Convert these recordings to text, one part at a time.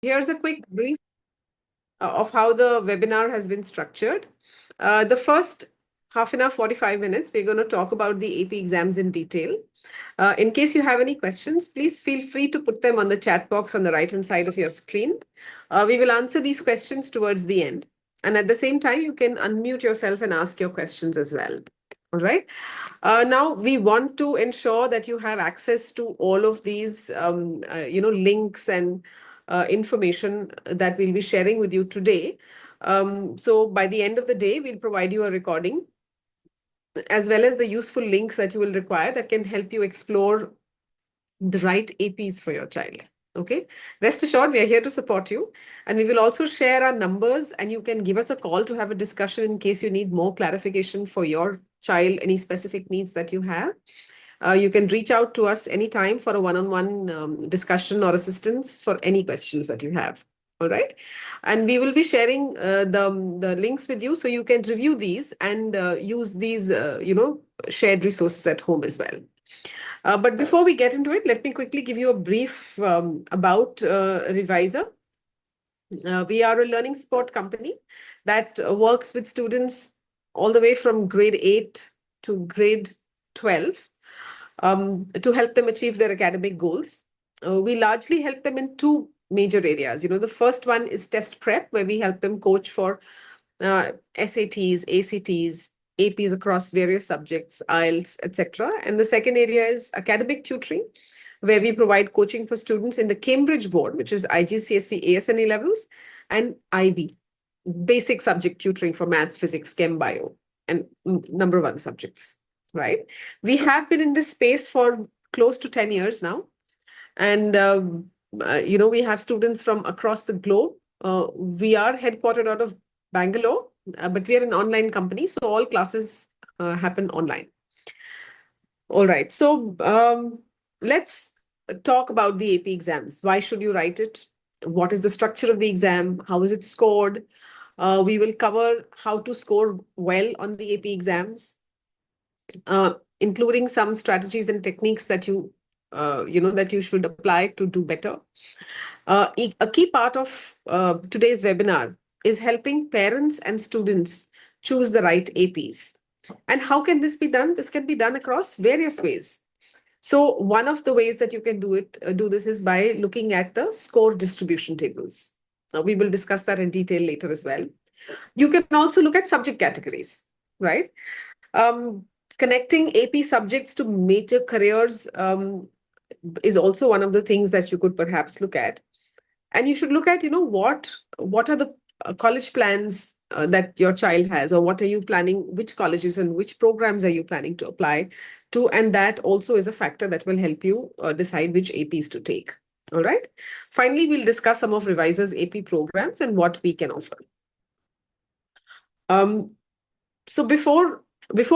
Here's a quick brief of how the webinar has been structured. The first half an hour, 45 minutes, we're going to talk about the AP exams in detail. In case you have any questions, please feel free to put them on the chat box on the right-hand side of your screen. We will answer these questions towards the end. And at the same time, you can unmute yourself and ask your questions as well. All right. Now, we want to ensure that you have access to all of these, links and information that we'll be sharing with you today. So by the end of the day, we'll provide you a recording as well as the useful links that you will require that can help you explore the right APs for your child. Okay. Rest assured, we are here to support you. And we will also share our numbers, and you can give us a call to have a discussion in case you need more clarification for your child, any specific needs that you have. You can reach out to us anytime for a one-on-one discussion or assistance for any questions that you have. All right. And we will be sharing the links with you so you can review these and use these, shared resources at home as well. But before we get into it, let me quickly give you a brief about Reviser. We are a learning support company that works with students all the way from grade 8 to grade 12 to help them achieve their academic goals. We largely help them in two major areas. The first one is test prep, where we help them coach for SATs, ACTs, APs across various subjects, IELTS, etc. And the second area is academic tutoring, where we provide coaching for students in the Cambridge board, which is IGCSE ASNA levels, and IB, basic subject tutoring for maths, physics, chem, bio, and number of other subjects, right? We have been in this space for close to 10 years now. And, we have students from across the globe. We are headquartered out of Bangalore, but we are an online company, so all classes happen online. All right, so let's talk about the AP exams. Why should you write it? What is the structure of the exam? How is it scored? We will cover how to score well on the AP exams, including some strategies and techniques that that you should apply to do better. A key part of today's webinar is helping parents and students choose the right APs. And how can this be done? This can be done across various ways. So one of the ways that you can do this is by looking at the score distribution tables. We will discuss that in detail later as well. You can also look at subject categories, right? Connecting AP subjects to major careers is also one of the things that you could perhaps look at. And you should look at, what are the college plans that your child has, or what are you planning, which colleges and which programs are you planning to apply to? And that also is a factor that will help you decide which APs to take. All right. Finally, we'll discuss some of Reviser's AP programs and what we can offer. So before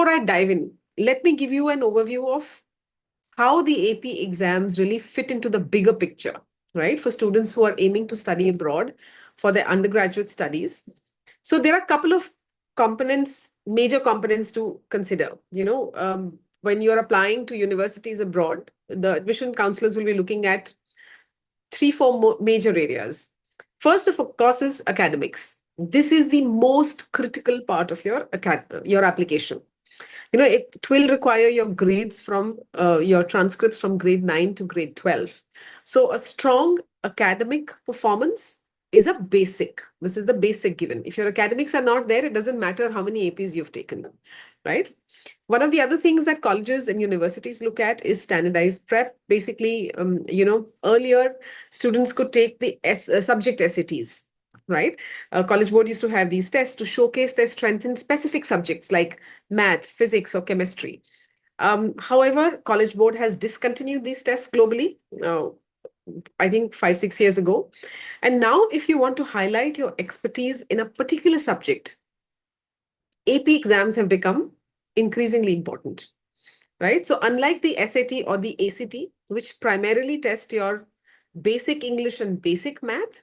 I dive in, let me give you an overview of how the AP exams really fit into the bigger picture, right? For students who are aiming to study abroad for their undergraduate studies. So there are a couple of components, major components to consider. When you're applying to universities abroad, the admission counselors will be looking at 3-4 major areas. First, of course, is academics. This is the most critical part of your application. It will require your grades from your transcripts from grade 9 to grade 12. So a strong academic performance is a basic. This is the basic given. If your academics are not there, it doesn't matter how many APs you've taken, right? One of the other things that colleges and universities look at is standardized prep. Basically, earlier students could take the subject SATs, right? College Board used to have these tests to showcase their strength in specific subjects like math, physics, or chemistry. However, College Board has discontinued these tests globally, I think 5-6 years ago. And now, if you want to highlight your expertise in a particular subject, AP exams have become increasingly important, right? So unlike the SAT or the ACT, which primarily test your basic English and basic math,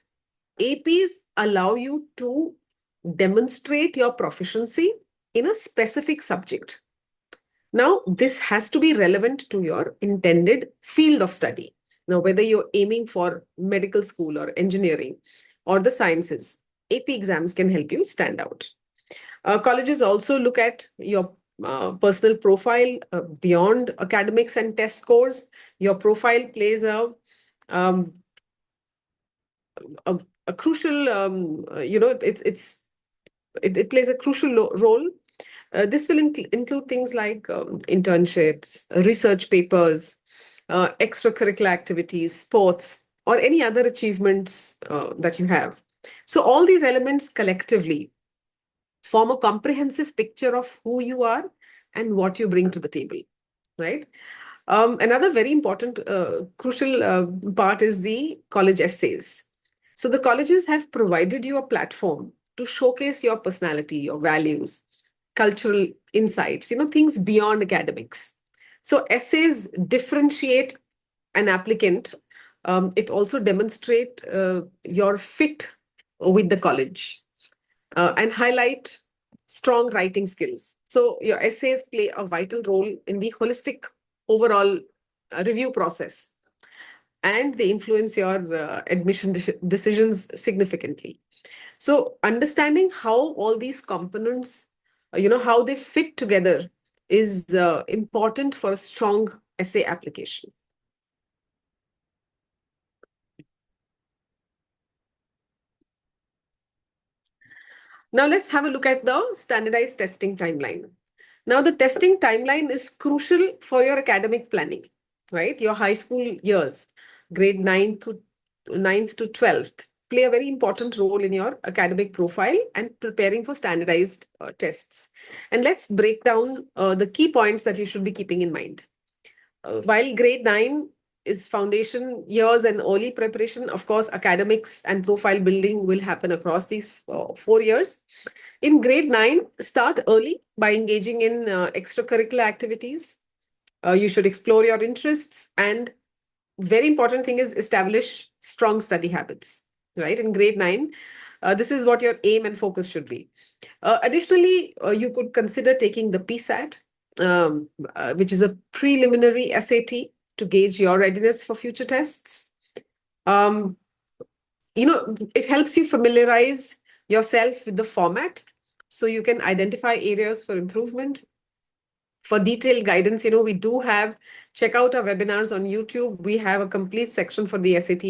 APs allow you to demonstrate your proficiency in a specific subject. Now, this has to be relevant to your intended field of study. Now, whether you're aiming for medical school or engineering or the sciences, AP exams can help you stand out. Colleges also look at your personal profile beyond academics and test scores. Your profile plays um, a, a crucial, it plays a crucial role. This will include things like internships, research papers, extracurricular activities, sports, or any other achievements that you have. So all these elements collectively form a comprehensive picture of who you are and what you bring to the table, right? Another very important, crucial part is the college essays. So the colleges have provided you a platform to showcase your personality, your values, cultural insights, things beyond academics. So essays differentiate an applicant. It also demonstrate your fit with the college and highlight strong writing skills. So your essays play a vital role in the holistic overall review process, and they influence your admission decisions significantly. So understanding how all these components, how they fit together is important for a strong essay application. Now let's have a look at the standardized testing timeline. Now the testing timeline is crucial for your academic planning, right? Your high school years, grade 9th to 12th, play a very important role in your academic profile and preparing for standardized tests. And let's break down the key points that you should be keeping in mind. While grade 9 is foundation years and early preparation, of course, academics and profile building will happen across these 4 years. In grade 9, start early by engaging in extracurricular activities. You should explore your interests, and very important thing is establish strong study habits, right? In grade 9, this is what your aim and focus should be. Additionally, you could consider taking the PSAT, which is a preliminary SAT to gauge your readiness for future tests. Um, it helps you familiarize yourself with the format so you can identify areas for improvement. For detailed guidance, we do have, check out our webinars on YouTube. We have a complete section for the SAT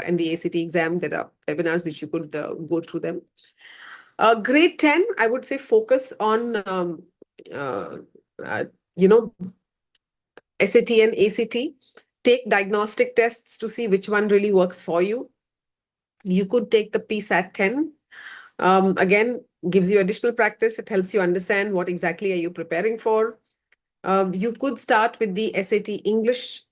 and the ACT exam. There are webinars which you could go through them. Grade 10, I would say focus on, uh, uh, you know, SAT and ACT. Take diagnostic tests to see which one really works for you. You could take the PSAT 10. Again, gives you additional practice. It helps you understand what exactly are you preparing for. You could start with the SAT English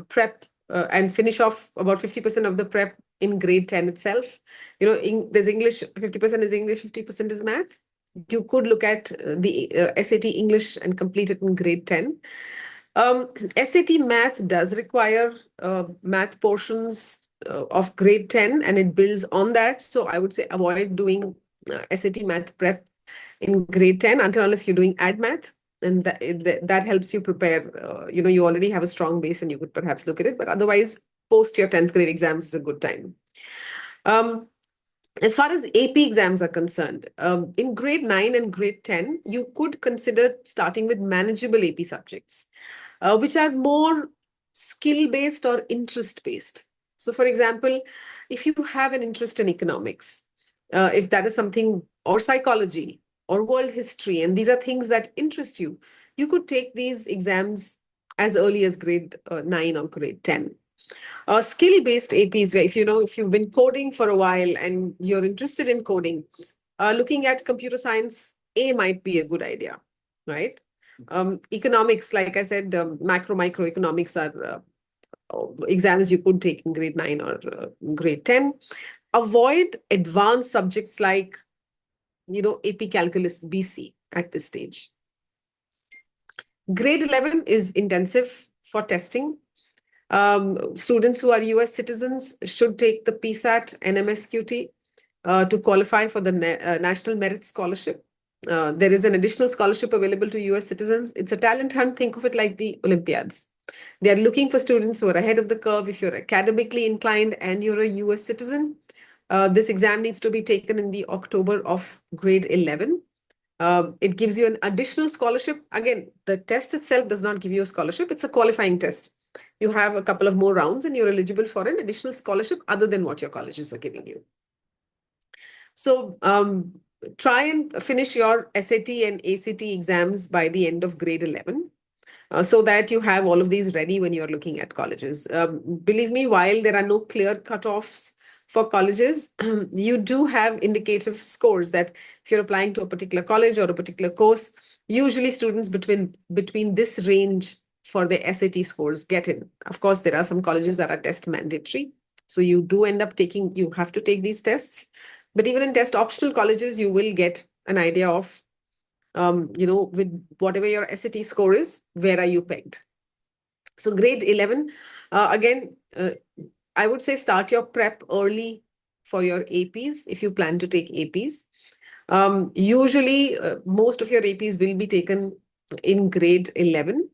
prep and finish off about 50% of the prep in grade 10 itself. There's English, 50% is English, 50% is math. You could look at the SAT English and complete it in grade 10. SAT math does require math portions of grade 10, and it builds on that. So I would say avoid doing SAT math prep in grade 10 until unless you're doing ad math. And that helps you prepare. You already have a strong base and you could perhaps look at it. But otherwise, post your 10th grade exams is a good time. As far as AP exams are concerned, in grade 9 and grade 10, you could consider starting with manageable AP subjects, which are more skill-based or interest-based. So, for example, if you have an interest in economics, if that is something, or psychology, or world history, and these are things that interest you, you could take these exams as early as grade 9 or grade 10. Skill-based APs, where if you've been coding for a while and you're interested in coding, looking at computer science A might be a good idea, right? Economics, like I said, microeconomics are exams you could take in grade 9 or grade 10. Avoid advanced subjects like, AP Calculus BC at this stage. Grade 11 is intensive for testing. Students who are US citizens should take the PSAT and MSQT to qualify for the National Merit Scholarship. There is an additional scholarship available to US citizens. It's a talent hunt. Think of it like the Olympiads. They are looking for students who are ahead of the curve. If you're academically inclined and you're a US citizen, this exam needs to be taken in the October of grade 11. It gives you an additional scholarship. Again, the test itself does not give you a scholarship. It's a qualifying test. You have a couple of more rounds and you're eligible for an additional scholarship other than what your colleges are giving you. So try and finish your SAT and ACT exams by the end of grade 11. So that you have all of these ready when you're looking at colleges. Believe me, while there are no clear cutoffs for colleges, you do have indicative scores that if you're applying to a particular college or a particular course, usually students between this range for the SAT scores get in. Of course, there are some colleges that are test mandatory. So you do end up you have to take these tests. But even in test optional colleges, you will get an idea of with whatever your SAT score is, where are you pegged? So grade 11, again, I would say start your prep early for your APs if you plan to take APs. Usually, most of your APs will be taken in grade 11.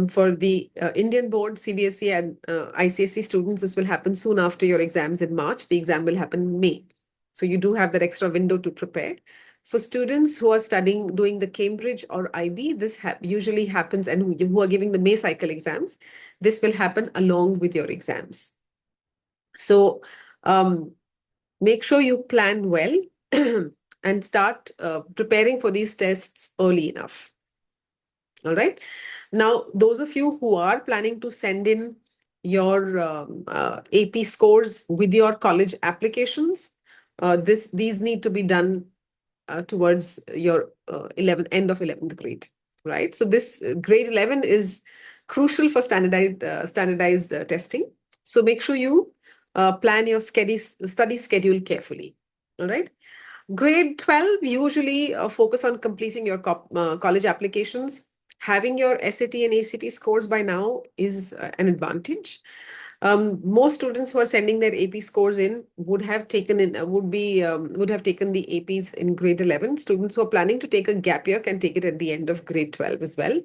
For the Indian board, CBSE and ICSE students, this will happen soon after your exams in March. The exam will happen in May. So you do have that extra window to prepare. For students who are studying, doing the Cambridge or IB, this usually happens, and who are giving the May cycle exams, this will happen along with your exams. So make sure you plan well and start preparing for these tests early enough. All right. Now, those of you who are planning to send in your AP scores with your college applications, these need to be done towards your 11th end of 11th grade, right? So this grade 11 is crucial for standardized testing. So make sure you plan your study schedule carefully. All right. Grade 12 usually focus on completing your college applications. Having your SAT and ACT scores by now is an advantage. Most students who are sending their AP scores in would have taken the APs in grade 11. Students who are planning to take a gap year can take it at the end of grade 12 as well.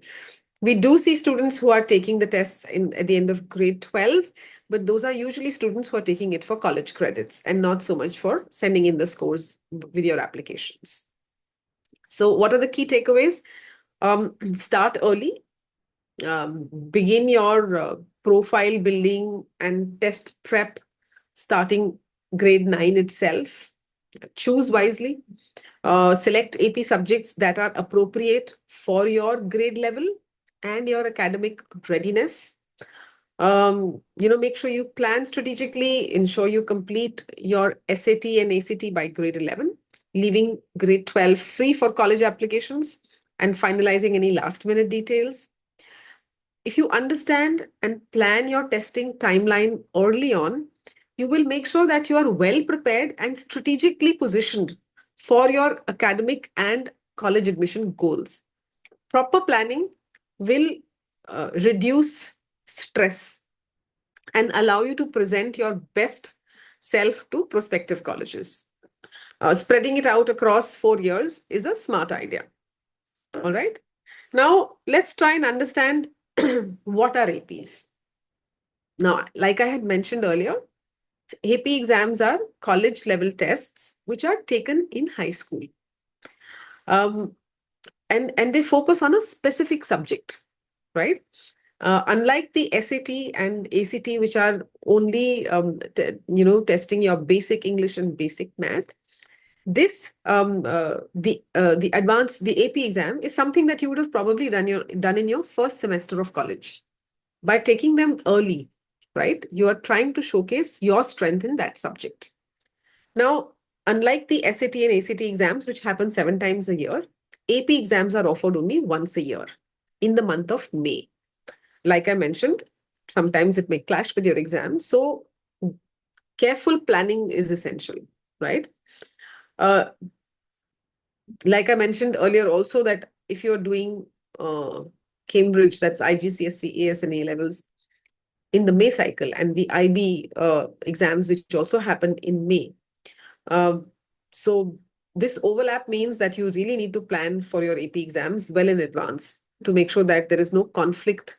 We do see students who are taking the tests at the end of grade 12, but those are usually students who are taking it for college credits and not so much for sending in the scores with your applications. So what are the key takeaways? Start early. Begin your profile building and test prep starting grade 9 itself. Choose wisely. Select AP subjects that are appropriate for your grade level and your academic readiness. Make sure you plan strategically, ensure you complete your SAT and ACT by grade 11, leaving grade 12 free for college applications and finalizing any last minute details. If you understand and plan your testing timeline early on, you will make sure that you are well prepared and strategically positioned for your academic and college admission goals. Proper planning will reduce stress and allow you to present your best self to prospective colleges. Spreading it out across 4 years is a smart idea. All right. Now, let's try and understand what are APs. Now, like I had mentioned earlier, AP exams are college level tests which are taken in high school. And they focus on a specific subject, right? Unlike the SAT and ACT, which are only testing your basic English and basic math, the AP exam is something that you would have probably done in your first semester of college. By taking them early, right? You are trying to showcase your strength in that subject. Now, unlike the SAT and ACT exams, which happen 7 times a year, AP exams are offered only once a year in the month of May. Like I mentioned, sometimes it may clash with your exam. So careful planning is essential, right? Like I mentioned earlier also that if you're doing Cambridge, that's IGCSE, AS and A levels in the May cycle, and the IB exams, which also happen in May. So this overlap means that you really need to plan for your AP exams well in advance to make sure that there is no conflict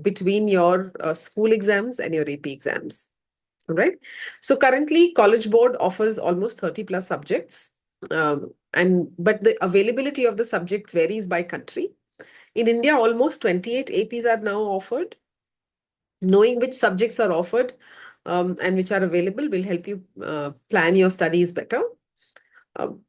between your school exams and your AP exams. All right. So currently, College Board offers almost 30 plus subjects. But the availability of the subject varies by country. In India, almost 28 APs are now offered. Knowing which subjects are offered and which are available will help you plan your studies better.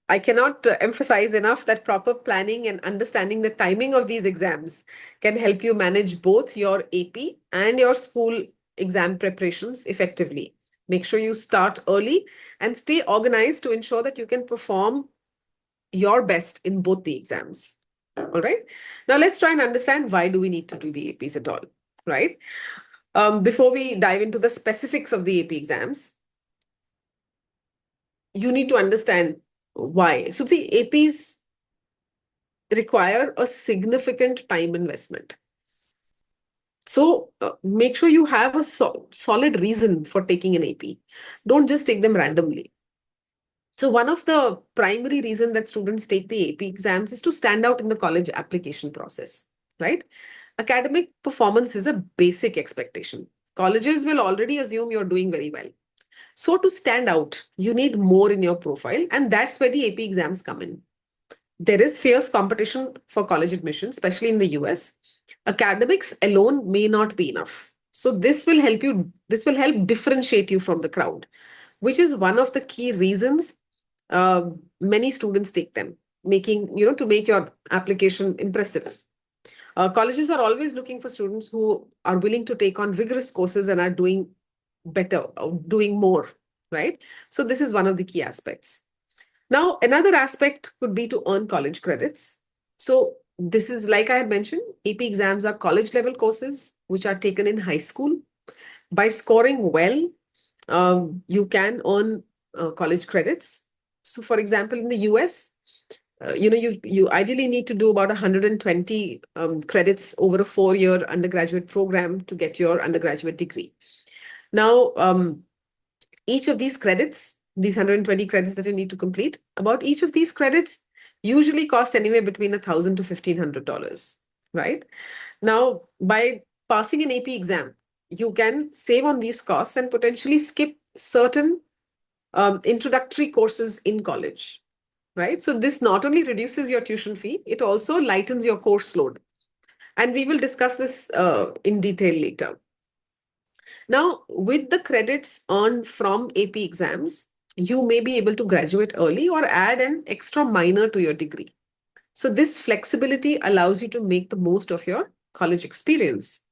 I cannot emphasize enough that proper planning and understanding the timing of these exams can help you manage both your AP and your school exam preparations effectively. Make sure you start early and stay organized to ensure that you can perform your best in both the exams. All right. Now let's try and understand why do we need to do the APs at all, right? Before we dive into the specifics of the AP exams, you need to understand why. So the APs require a significant time investment. So make sure you have a solid reason for taking an AP. Don't just take them randomly. So one of the primary reason that students take the AP exams is to stand out in the college application process, right? Academic performance is a basic expectation. Colleges will already assume you're doing very well. So to stand out, you need more in your profile, and that's where the AP exams come in. There is fierce competition for college admission, especially in the US. Academics alone may not be enough. So this will help differentiate you from the crowd, which is one of the key reasons many students take them, to make your application impressive. Colleges are always looking for students who are willing to take on rigorous courses and are doing better, doing more, right? So this is one of the key aspects. Now, another aspect could be to earn college credits. So this is, like I had mentioned, AP exams are college level courses which are taken in high school. By scoring well, you can earn college credits. So for example, in the US, you ideally need to do about 120 credits over a 4-year undergraduate program to get your undergraduate degree. Now, each of these credits, these 120 credits that you need to complete, about each of these credits usually cost anywhere between $1,000 to $1,500, right? Now, by passing an AP exam, you can save on these costs and potentially skip certain introductory courses in college, right? So this not only reduces your tuition fee, it also lightens your course load. And we will discuss this in detail later. Now, with the credits earned from AP exams, you may be able to graduate early or add an extra minor to your degree. So this flexibility allows you to make the most of your college experience.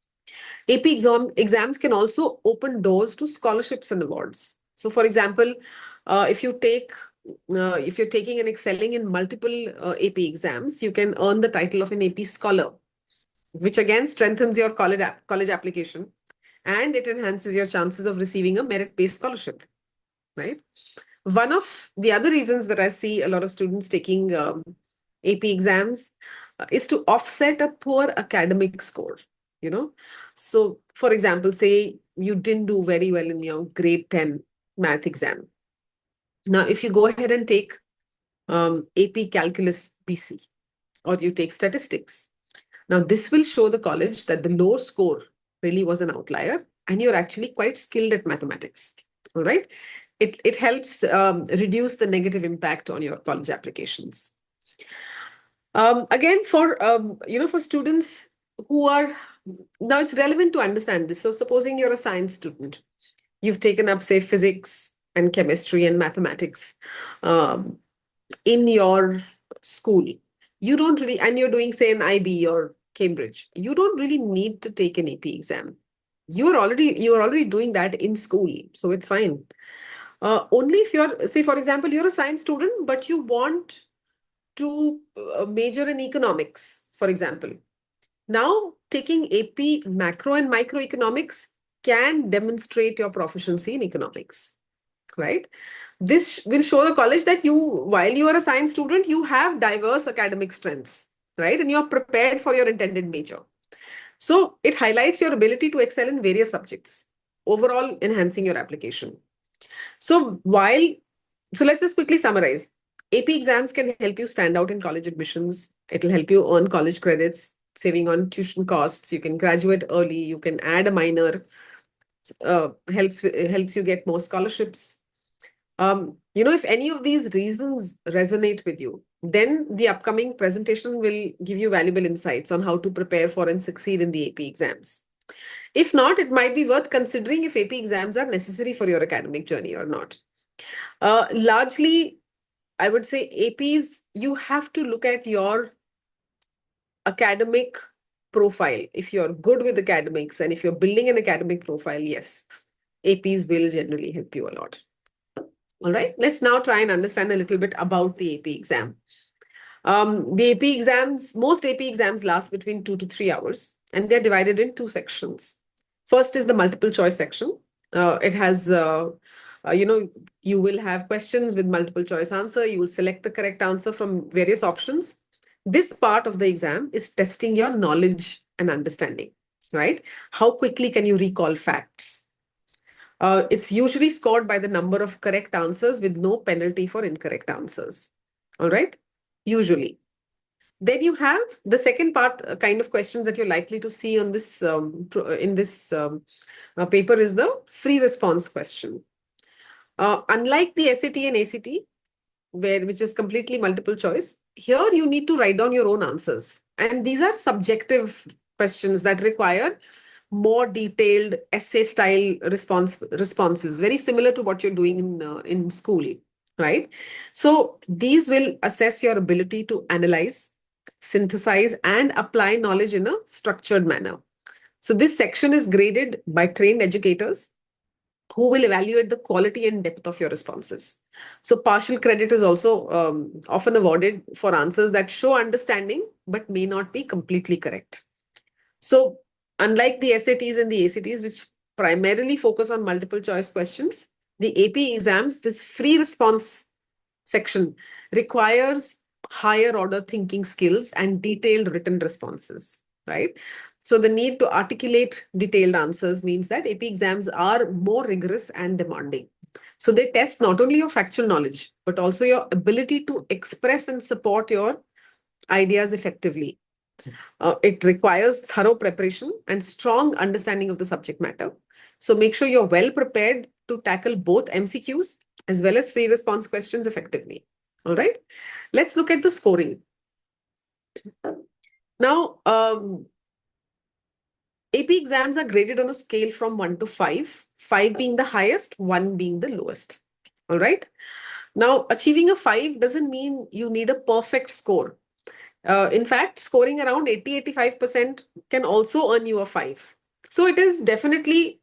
AP exams can also open doors to scholarships and awards. So for example, if you're taking and excelling in multiple AP exams, you can earn the title of an AP scholar, which again strengthens your college application, and it enhances your chances of receiving a merit-based scholarship, right? One of the other reasons that I see a lot of students taking AP exams is to offset a poor academic score, you know. So, for example, say you didn't do very well in your grade 10 math exam. Now, if you go ahead and take AP Calculus BC, or you take statistics, now this will show the college that the low score really was an outlier and you're actually quite skilled at mathematics. All right. It helps reduce the negative impact on your college applications. Again, for students who are now, it's relevant to understand this. So supposing you're a science student, you've taken up, say, physics and chemistry and mathematics in your school. You don't really, and you're doing, say, an IB or Cambridge, you don't really need to take an AP exam. You're already doing that in school, so it's fine. Only if you're, say, for example, you're a science student, but you want to major in economics, for example. Now, taking AP macro and microeconomics can demonstrate your proficiency in economics, right? This will show the college that while you are a science student, you have diverse academic strengths, right? And you're prepared for your intended major. So it highlights your ability to excel in various subjects, overall enhancing your application. So let's just quickly summarize. AP exams can help you stand out in college admissions. It'll help you earn college credits. saving on tuition costs. You can graduate early. You can add a minor. Helps you get more scholarships. If any of these reasons resonate with you, then the upcoming presentation will give you valuable insights on how to prepare for and succeed in the AP exams. If not, it might be worth considering if AP exams are necessary for your academic journey or not. Largely, I would say APs, you have to look at your academic profile. If you're good with academics and if you're building an academic profile, yes, APs will generally help you a lot. All right, let's now try and understand a little bit about the AP exam. The AP exams, most AP exams last between 2 to 3 hours, and they're divided in two sections. First is the multiple choice section. It has, you will have questions with multiple choice answer. You will select the correct answer from various options. This part of the exam is testing your knowledge and understanding, right? How quickly can you recall facts? It's usually scored by the number of correct answers with no penalty for incorrect answers. All right? Usually. Then you have the second part, kind of questions that you're likely to see on this in this paper is the free response question. Unlike the SAT and ACT, which is completely multiple choice, here you need to write down your own answers. And these are subjective questions that require more detailed essay style responses, very similar to what you're doing in school, right? So these will assess your ability to analyze, synthesize, and apply knowledge in a structured manner. So this section is graded by trained educators who will evaluate the quality and depth of your responses. So partial credit is also often awarded for answers that show understanding but may not be completely correct. So unlike the SATs and the ACTs, which primarily focus on multiple choice questions, the AP exams, this free response section requires higher order thinking skills and detailed written responses, right? So the need to articulate detailed answers means that AP exams are more rigorous and demanding. So they test not only your factual knowledge, but also your ability to express and support your ideas effectively. It requires thorough preparation and strong understanding of the subject matter. So make sure you're well prepared to tackle both MCQs as well as free response questions effectively. All right, let's look at the scoring. Now, AP exams are graded on a scale from 1 to 5, 5 being the highest, 1 being the lowest. All right. Now, achieving a 5 doesn't mean you need a perfect score. In fact, scoring around 80-85% can also earn you a 5. So it is definitely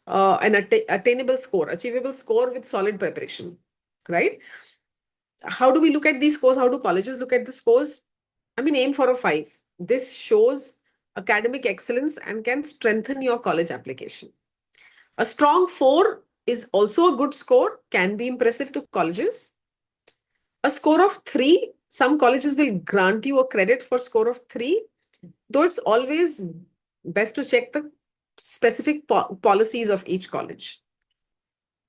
an attainable score, achievable score with solid preparation, right? How do we look at these scores? How do colleges look at the scores? I mean, aim for a 5. This shows academic excellence and can strengthen your college application. A strong 4 is also a good score, can be impressive to colleges. A score of 3, some colleges will grant you a credit for score of 3, though it's always best to check the specific policies of each college,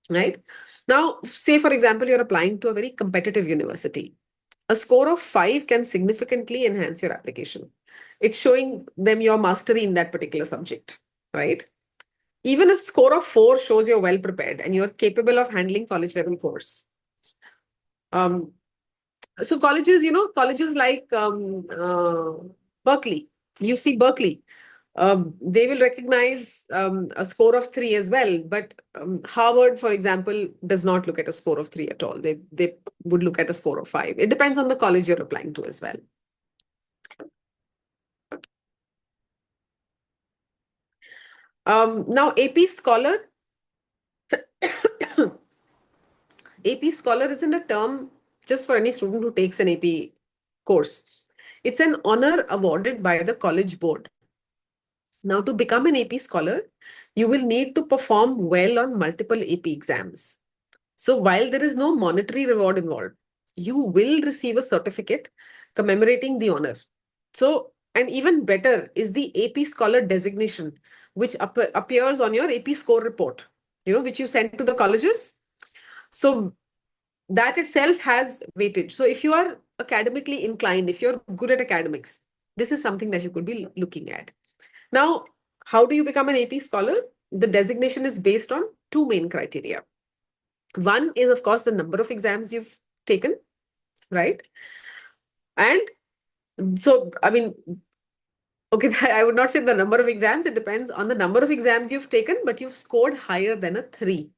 right? Now, say, for example, you're applying to a very competitive university. A score of 5 can significantly enhance your application. It's showing them your mastery in that particular subject, right? Even a score of 4 shows you're well prepared and you're capable of handling college level course. So colleges like Berkeley, UC Berkeley, they will recognize a score of 3 as well. But Harvard, for example, does not look at a score of 3 at all. They would look at a score of 5. It depends on the college you're applying to as well. Now, AP Scholar. AP Scholar isn't a term just for any student who takes an AP course. It's an honor awarded by the college board. Now, to become an AP Scholar, you will need to perform well on multiple AP exams. So, while there is no monetary reward involved, you will receive a certificate commemorating the honor. So, and even better is the AP Scholar designation, which appears on your AP score report, which you send to the colleges. So, that itself has weightage. So if you are academically inclined, if you're good at academics, This is something that you could be looking at. Now, how do you become an AP scholar? The designation is based on two main criteria. One is, of course, the number of exams you've taken, right? And so, I mean, okay, I would not say the number of exams. It depends on the number of exams you've taken, but you've scored higher than a 3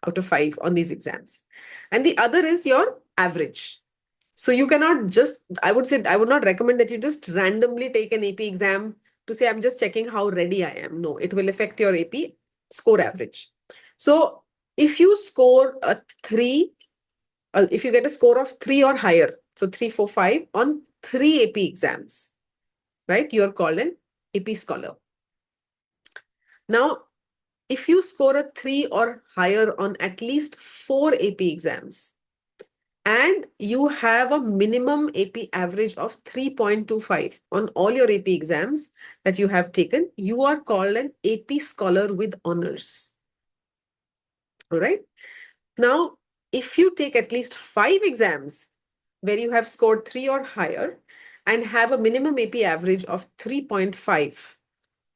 out of 5 on these exams. And the other is your average. So you cannot just, I would say, I would not recommend that you just randomly take an AP exam to say, I'm just checking how ready I am. No, it will affect your AP score average. So if you score a 3, if you get a score of 3 or higher, so 3, 4, 5 on 3 AP exams, right? You're called an AP scholar. Now, if you score a 3 or higher on at least 4 AP exams, and you have a minimum AP average of 3.25 on all your AP exams that you have taken, you are called an AP scholar with honors. All right. Now, if you take at least 5 exams where you have scored 3 or higher and have a minimum AP average of 3.5,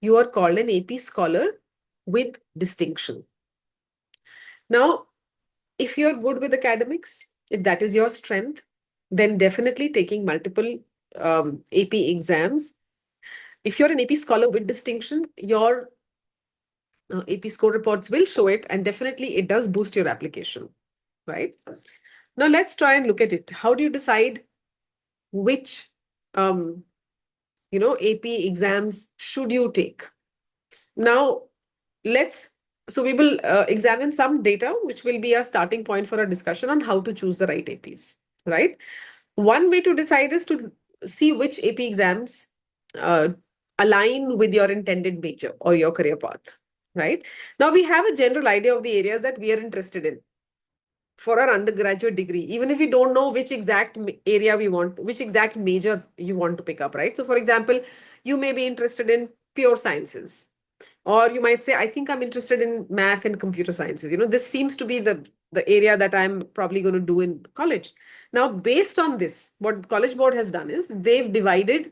you are called an AP scholar with distinction. Now, if you're good with academics, if that is your strength, then definitely taking multiple AP exams. If you're an AP scholar with distinction, your AP score reports will show it, and definitely it does boost your application, right? Now let's try and look at it. How do you decide which AP exams should you take? Now we will examine some data, which will be a starting point for a discussion on how to choose the right APs, right? One way to decide is to see which AP exams uh, align with your intended major or your career path, right? Now we have a general idea of the areas that we are interested in for our undergraduate degree, even if we don't know which exact area we want, which exact major you want to pick up, right? So for example, you may be interested in pure sciences, or you might say, I think I'm interested in math and computer sciences. This seems to be the area that I'm probably going to do in college. Now, based on this, what College Board has done is they've made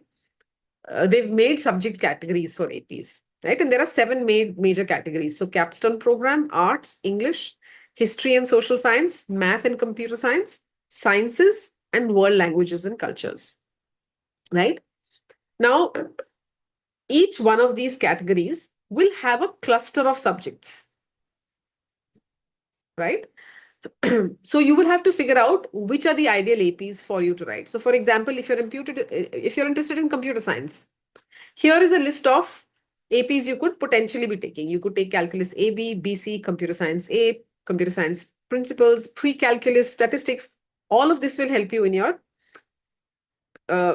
subject categories for APs, right? And there are 7 major categories. So capstone program, arts, English, history and social science, math and computer science, sciences, and world languages and cultures, right? Now, each one of these categories will have a cluster of subjects, right? So you will have to figure out which are the ideal APs for you to write. So for example, if you're interested in computer science, here is a list of APs you could potentially be taking. You could take calculus AB, BC, computer science A, computer science principles, pre-calculus, statistics. All of this will help you in your,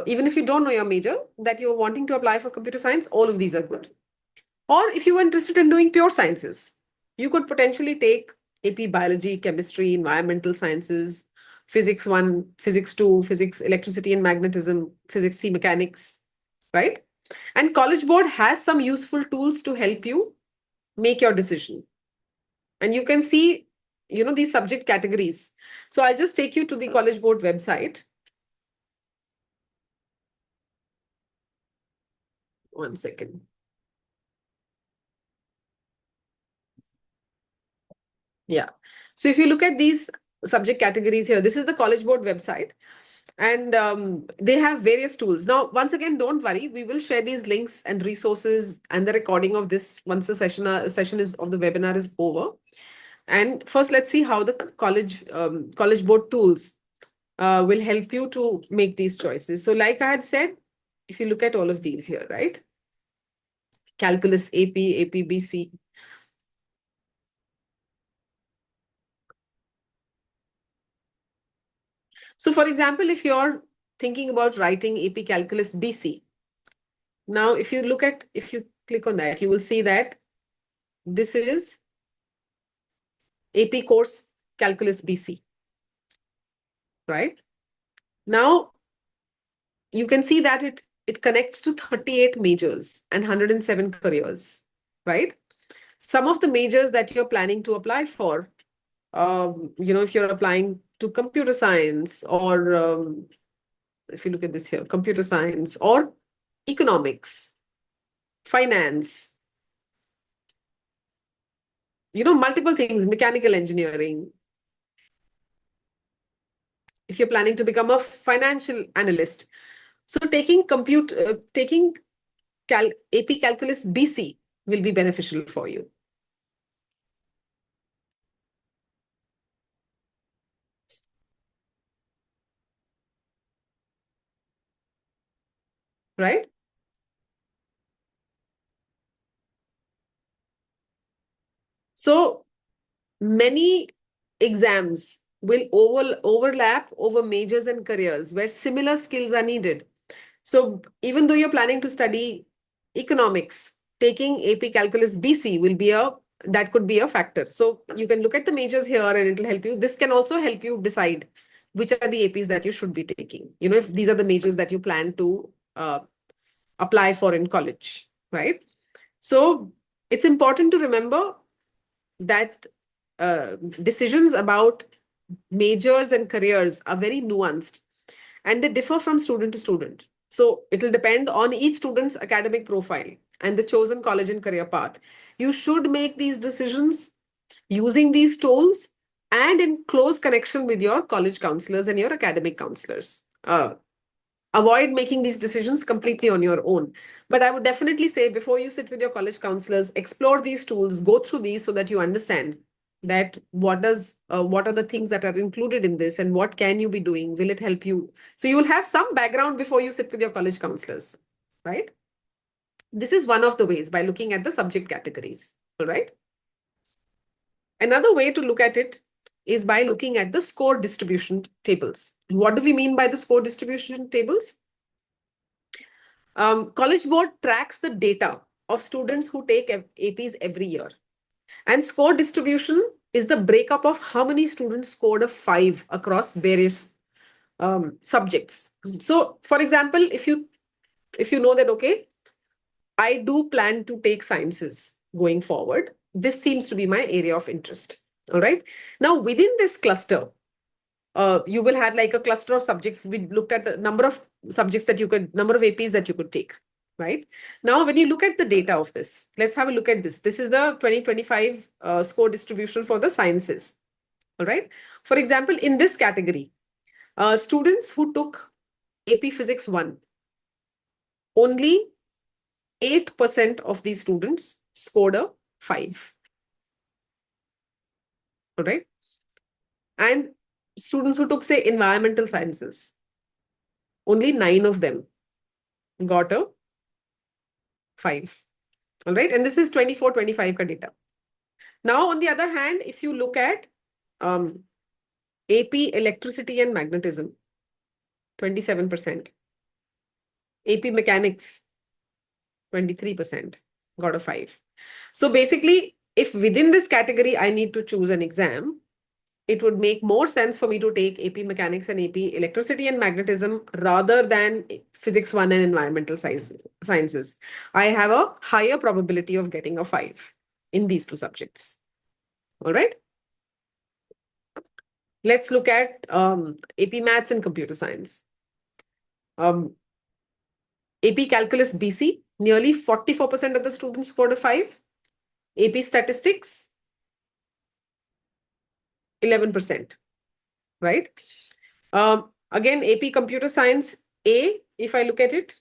even if you don't know your major that you're wanting to apply for computer science, all of these are good. Or if you were interested in doing pure sciences, you could potentially take AP biology, chemistry, environmental sciences, physics 1, physics 2, physics, electricity and magnetism, physics C mechanics, right? And College Board has some useful tools to help you make your decision. And you can see, these subject categories. So I'll just take you to the College Board website. One second. Yeah. So if you look at these subject categories here, this is the College Board website. And they have various tools. Now, once again, don't worry. We will share these links and resources and the recording of this once the session is of the webinar is over. And first, let's see how the College Board tools will help you to make these choices. So like I had said, if you look at all of these here, right? Calculus AP, APBC. So for example, if you're thinking about writing AP Calculus BC, now if you click on that, you will see that this is AP course Calculus BC, right? Now you can see that it connects to 38 majors and 107 careers, right? Some of the majors that you're planning to apply for, if you're applying to computer science or if you look at this here, computer science or economics, finance, multiple things, mechanical engineering. If you're planning to become a financial analyst, so taking AP Calculus BC will be beneficial for you, right? So many exams will overlap over majors and careers where similar skills are needed. So even though you're planning to study economics, taking AP Calculus BC will be a that could be a factor. So you can look at the majors here and it'll help you. This can also help you decide which are the APs that you should be taking. If these are the majors that you plan to apply for in college, right? So it's important to remember that decisions about majors and careers are very nuanced and they differ from student to student. So it'll depend on each student's academic profile and the chosen college and career path. You should make these decisions using these tools and in close connection with your college counselors and your academic counselors. Avoid making these decisions completely on your own. But I would definitely say before you sit with your college counselors, explore these tools, go through these so that you understand that what are the things that are included in this and what can you be doing? Will it help you? So you will have some background before you sit with your college counselors, right? This is one of the ways by looking at the subject categories, all right? Another way to look at it is by looking at the score distribution tables. What do we mean by the score distribution tables? College Board tracks the data of students who take APs every year. And score distribution is the breakup of how many students scored a 5 across various subjects. So, for example, if you know that, okay, I do plan to take sciences going forward, this seems to be my area of interest. All right. Now, within this cluster, you will have like a cluster of subjects. We looked at the number of subjects number of APs that you could take, right? Now, when you look at the data of this, let's have a look at this. This is the 2025 score distribution for the sciences, all right? For example, in this category, students who took AP Physics 1, only 8% of these students scored a 5, all right? And students who took, say, environmental sciences, only 9 of them got a 5. All right. And this is 24-25 ka data. Now, on the other hand, if you look at AP electricity and magnetism, 27%. AP mechanics, 23%, got a 5. So basically, if within this category I need to choose an exam, it would make more sense for me to take AP mechanics and AP electricity and magnetism rather than physics 1 and environmental sciences. I have a higher probability of getting a 5 in these two subjects. All right. Let's look at AP Maths and Computer Science. AP Calculus BC, nearly 44% of the students scored a 5. AP Statistics, 11%, right? Again, AP Computer Science A, if I look at it,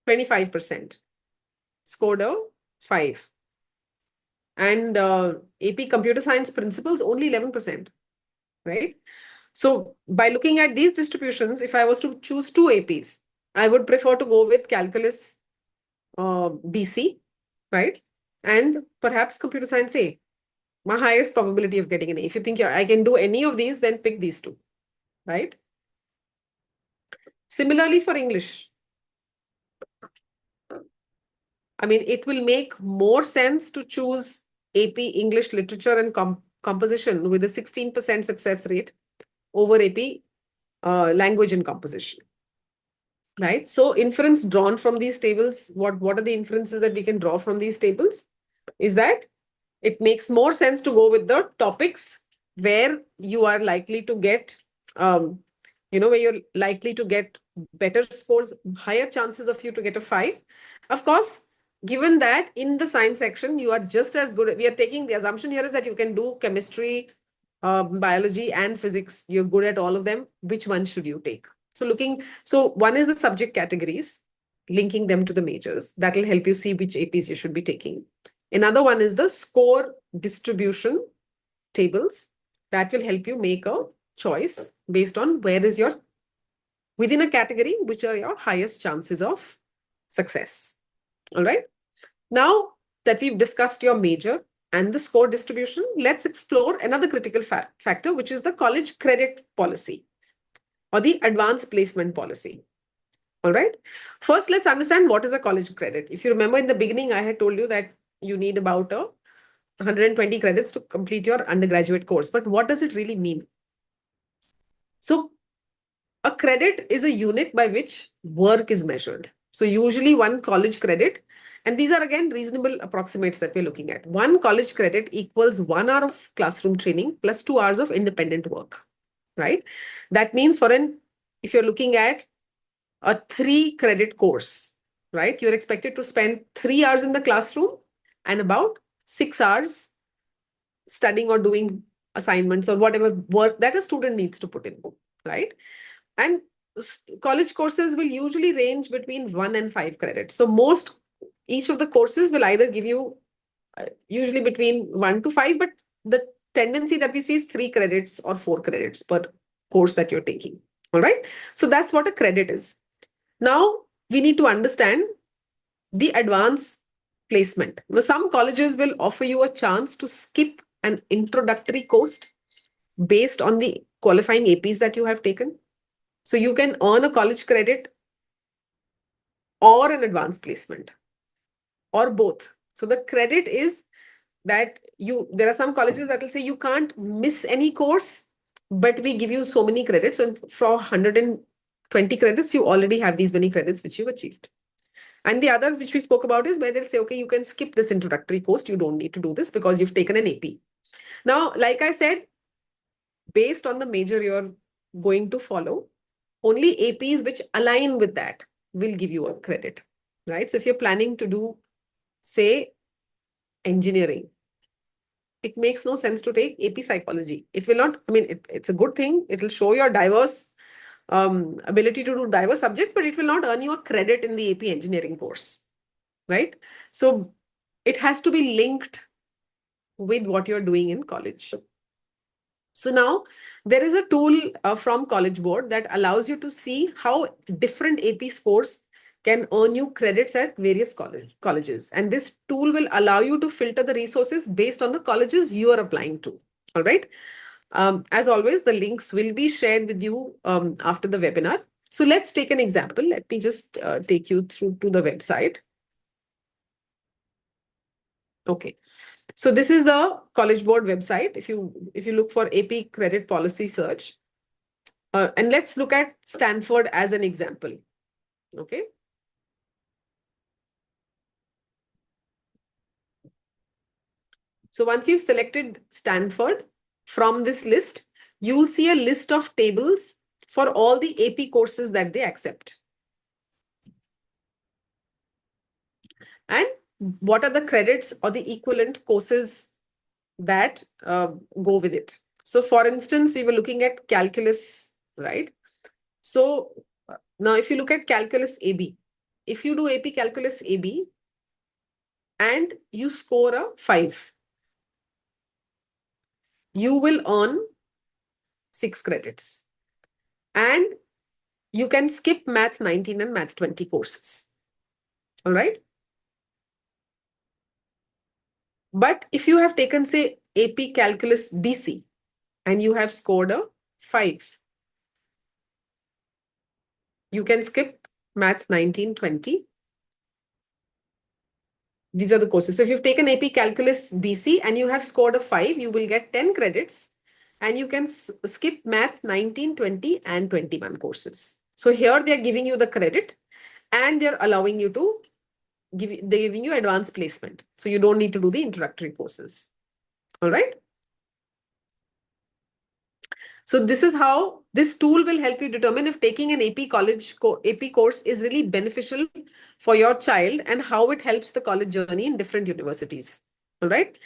25% scored a 5. And AP Computer Science Principles, only 11%, right? So by looking at these distributions, if I was to choose two APs, I would prefer to go with Calculus BC, right? And perhaps Computer Science A. My highest probability of getting an A. If you think I can do any of these, then pick these two, right? Similarly for English, I mean, it will make more sense to choose AP English Literature and Composition with a 16% success rate over AP Language and Composition, right? So inference drawn from these tables, what are the inferences that we can draw from these tables? Is that it makes more sense to go with the topics where you are likely to get where you're likely to get better scores, higher chances of you to get a 5. Of course, given that in the science section, you are just as good. We are taking the assumption here is that you can do chemistry, biology, and physics. You're good at all of them. Which one should you take? So one is the subject categories, linking them to the majors. That will help you see which APs you should be taking. Another one is the score distribution tables. That will help you make a choice based on where is your, within a category, which are your highest chances of success. All right. Now that we've discussed your major and the score distribution, let's explore another critical factor, which is the college credit policy or the advanced placement policy. All right. First, let's understand what is a college credit. If you remember in the beginning, I had told you that you need about 120 credits to complete your undergraduate course. But what does it really mean? So a credit is a unit by which work is measured. So usually one college credit, and these are again reasonable approximates that we're looking at. One college credit equals 1 hour of classroom training plus 2 hours of independent work, right? That means if you're looking at a 3 credit course, right? You're expected to spend 3 hours in the classroom and about 6 hours studying or doing assignments or whatever work that a student needs to put in, right? And college courses will usually range between 1 and 5 credits. So each of the courses will either give you usually between 1 to 5, but the tendency that we see is 3 credits or 4 credits per course that you're taking. All right. So that's what a credit is. Now we need to understand the advanced placement. Now, some colleges will offer you a chance to skip an introductory course based on the qualifying APs that you have taken. So you can earn a college credit or an advanced placement or both. So the credit is that there are some colleges that will say you can't miss any course, but we give you so many credits. So for 120 credits, you already have these many credits which you've achieved. And the other which we spoke about is where they'll say, okay, you can skip this introductory course. You don't need to do this because you've taken an AP. Now, like I said, based on the major you're going to follow, only APs which align with that will give you a credit, right? So if you're planning to do, say, engineering, it makes no sense to take AP psychology. It will not, I mean, it's a good thing. It will show your diverse ability to do diverse subjects, but it will not earn you a credit in the AP engineering course, right? So it has to be linked with what you're doing in college. So now there is a tool from College Board that allows you to see how different AP scores can earn you credits at various colleges. And this tool will allow you to filter the resources based on the colleges you are applying to. All right. As always, the links will be shared with you after the webinar. So let's take an example. Let me just take you through to the website. Okay. So this is the College Board website. If you look for AP credit policy search, and let's look at Stanford as an example. Okay. So once you've selected Stanford from this list, you'll see a list of tables for all the AP courses that they accept. And what are the credits or the equivalent courses that go with it. So for instance, we were looking at calculus, right? So now if you look at calculus AB, if you do AP calculus AB and you score a 5, you will earn 6 credits. And you can skip Math 19 and Math 20 courses. All right. But if you have taken, say, AP calculus BC and you have scored a 5, you can skip Math 19, 20. These are the courses. So if you've taken AP Calculus BC and you have scored a 5, you will get 10 credits and you can skip Math 19, 20 and 21 courses. So here they're giving you the credit and they're allowing you to they're giving you advanced placement. So you don't need to do the introductory courses. All right. So this is how this tool will help you determine if taking an AP course is really beneficial for your child and how it helps the college journey in different universities. All right.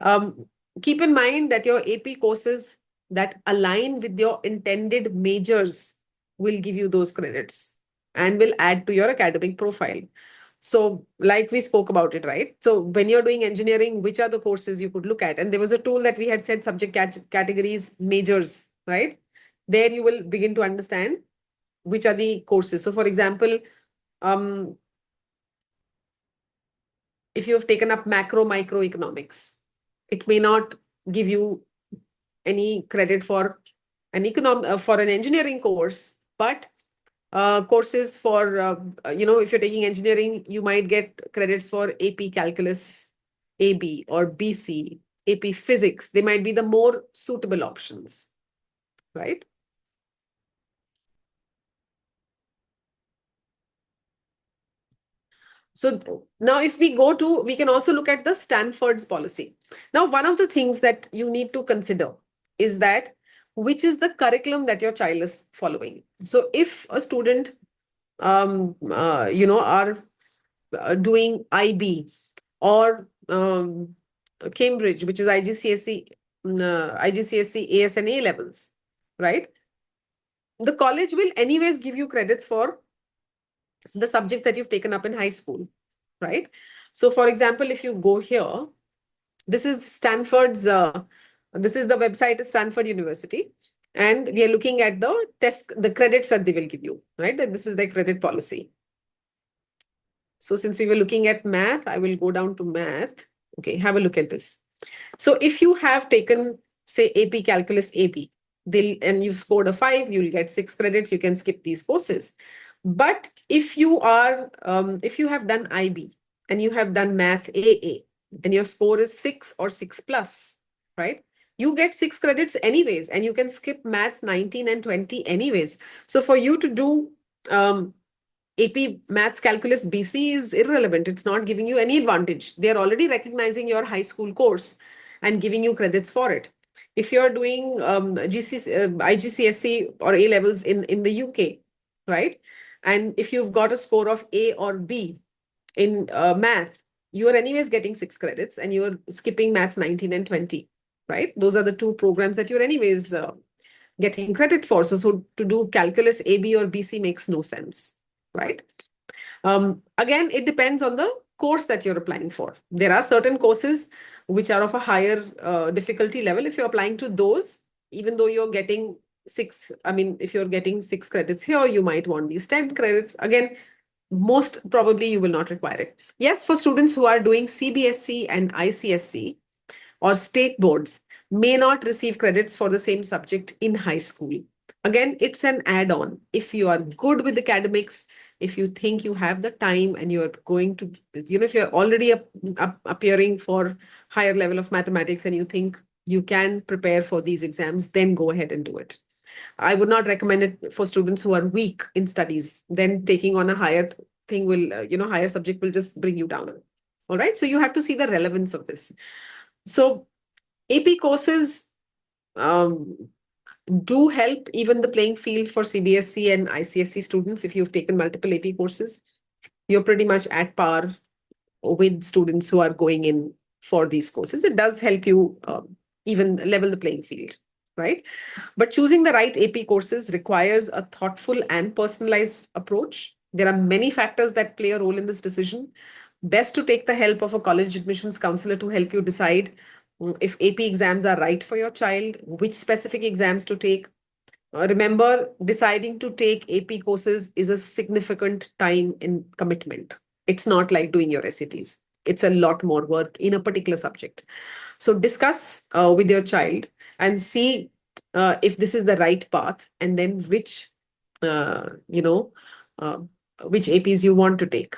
Um, Keep in mind that your AP courses that align with your intended majors will give you those credits and will add to your academic profile. So, like we spoke about it, right? So, when you're doing engineering, which are the courses you could look at? And there was a tool that we had said subject categories, majors, right? There you will begin to understand which are the courses. So, for example, um, if you have taken up macro microeconomics, it may not give you any credit for for an engineering course, but courses for if you're taking engineering, you might get credits for AP Calculus, AB or BC, AP Physics. They might be the more suitable options, right? So now if we can also look at the Stanford's policy. Now, one of the things that you need to consider is that which is the curriculum that your child is following. So if a student, are doing IB or Cambridge, which is IGCSE, AS and A levels, right? The college will anyways give you credits for the subjects that you've taken up in high school, right? So, for example, if you go here, this is this is the website of Stanford University, and we are looking at the credits that they will give you, right? That this is their credit policy. So, since we were looking at math, I will go down to math. Okay, have a look at this. So, if you have taken, say, AP Calculus AB, and you've scored a 5, you'll get 6 credits. You can skip these courses. But if you have done IB and you have done Math AA and your score is 6 or 6 plus, right? You get 6 credits anyways, and you can skip Math 19 and 20 anyways. So for you to do AP Maths Calculus BC is irrelevant. It's not giving you any advantage. They're already recognizing your high school course and giving you credits for it. If you're doing IGCSE or A levels in the UK, right? And if you've got a score of A or B in math, you are anyways getting 6 credits and you're skipping math 19 and 20, right? Those are the two programs that you're anyways getting credit for. So to do calculus AB or BC makes no sense, right? Again, it depends on the course that you're applying for. There are certain courses which are of a higher difficulty level. If you're applying to those, even though you're getting 6, I mean, if you're getting 6 credits here, you might want these 10 credits. Again, most probably you will not require it. Yes, for students who are doing CBSE and ICSE, or state boards may not receive credits for the same subject in high school. Again, it's an add-on. If you are good with academics, if you think you have the time and you're going to, if you're already appearing for higher level of mathematics and you think you can prepare for these exams, then go ahead and do it. I would not recommend it for students who are weak in studies. Then taking on a higher thing will, higher subject will just bring you down. All right. So you have to see the relevance of this. So AP courses um, do help even the playing field for CBSE and ICSE students. If you've taken multiple AP courses, you're pretty much at par with students who are going in for these courses. It does help you even level the playing field, right? But choosing the right AP courses requires a thoughtful and personalized approach. There are many factors that play a role in this decision. Best to take the help of a college admissions counselor to help you decide if AP exams are right for your child, which specific exams to take. Remember, deciding to take AP courses is a significant time in commitment. It's not like doing your SATs. It's a lot more work in a particular subject. So discuss with your child and see if this is the right path, and then uh, you know, uh, which APs you want to take.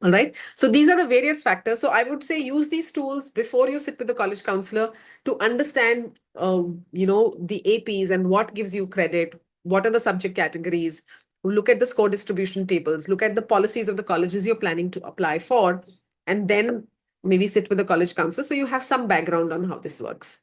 All right. So these are the various factors. So I would say use these tools before you sit with the college counselor to understand, the APs and what gives you credit, what are the subject categories, look at the score distribution tables, look at the policies of the colleges you're planning to apply for, and then maybe sit with the college counselor so you have some background on how this works.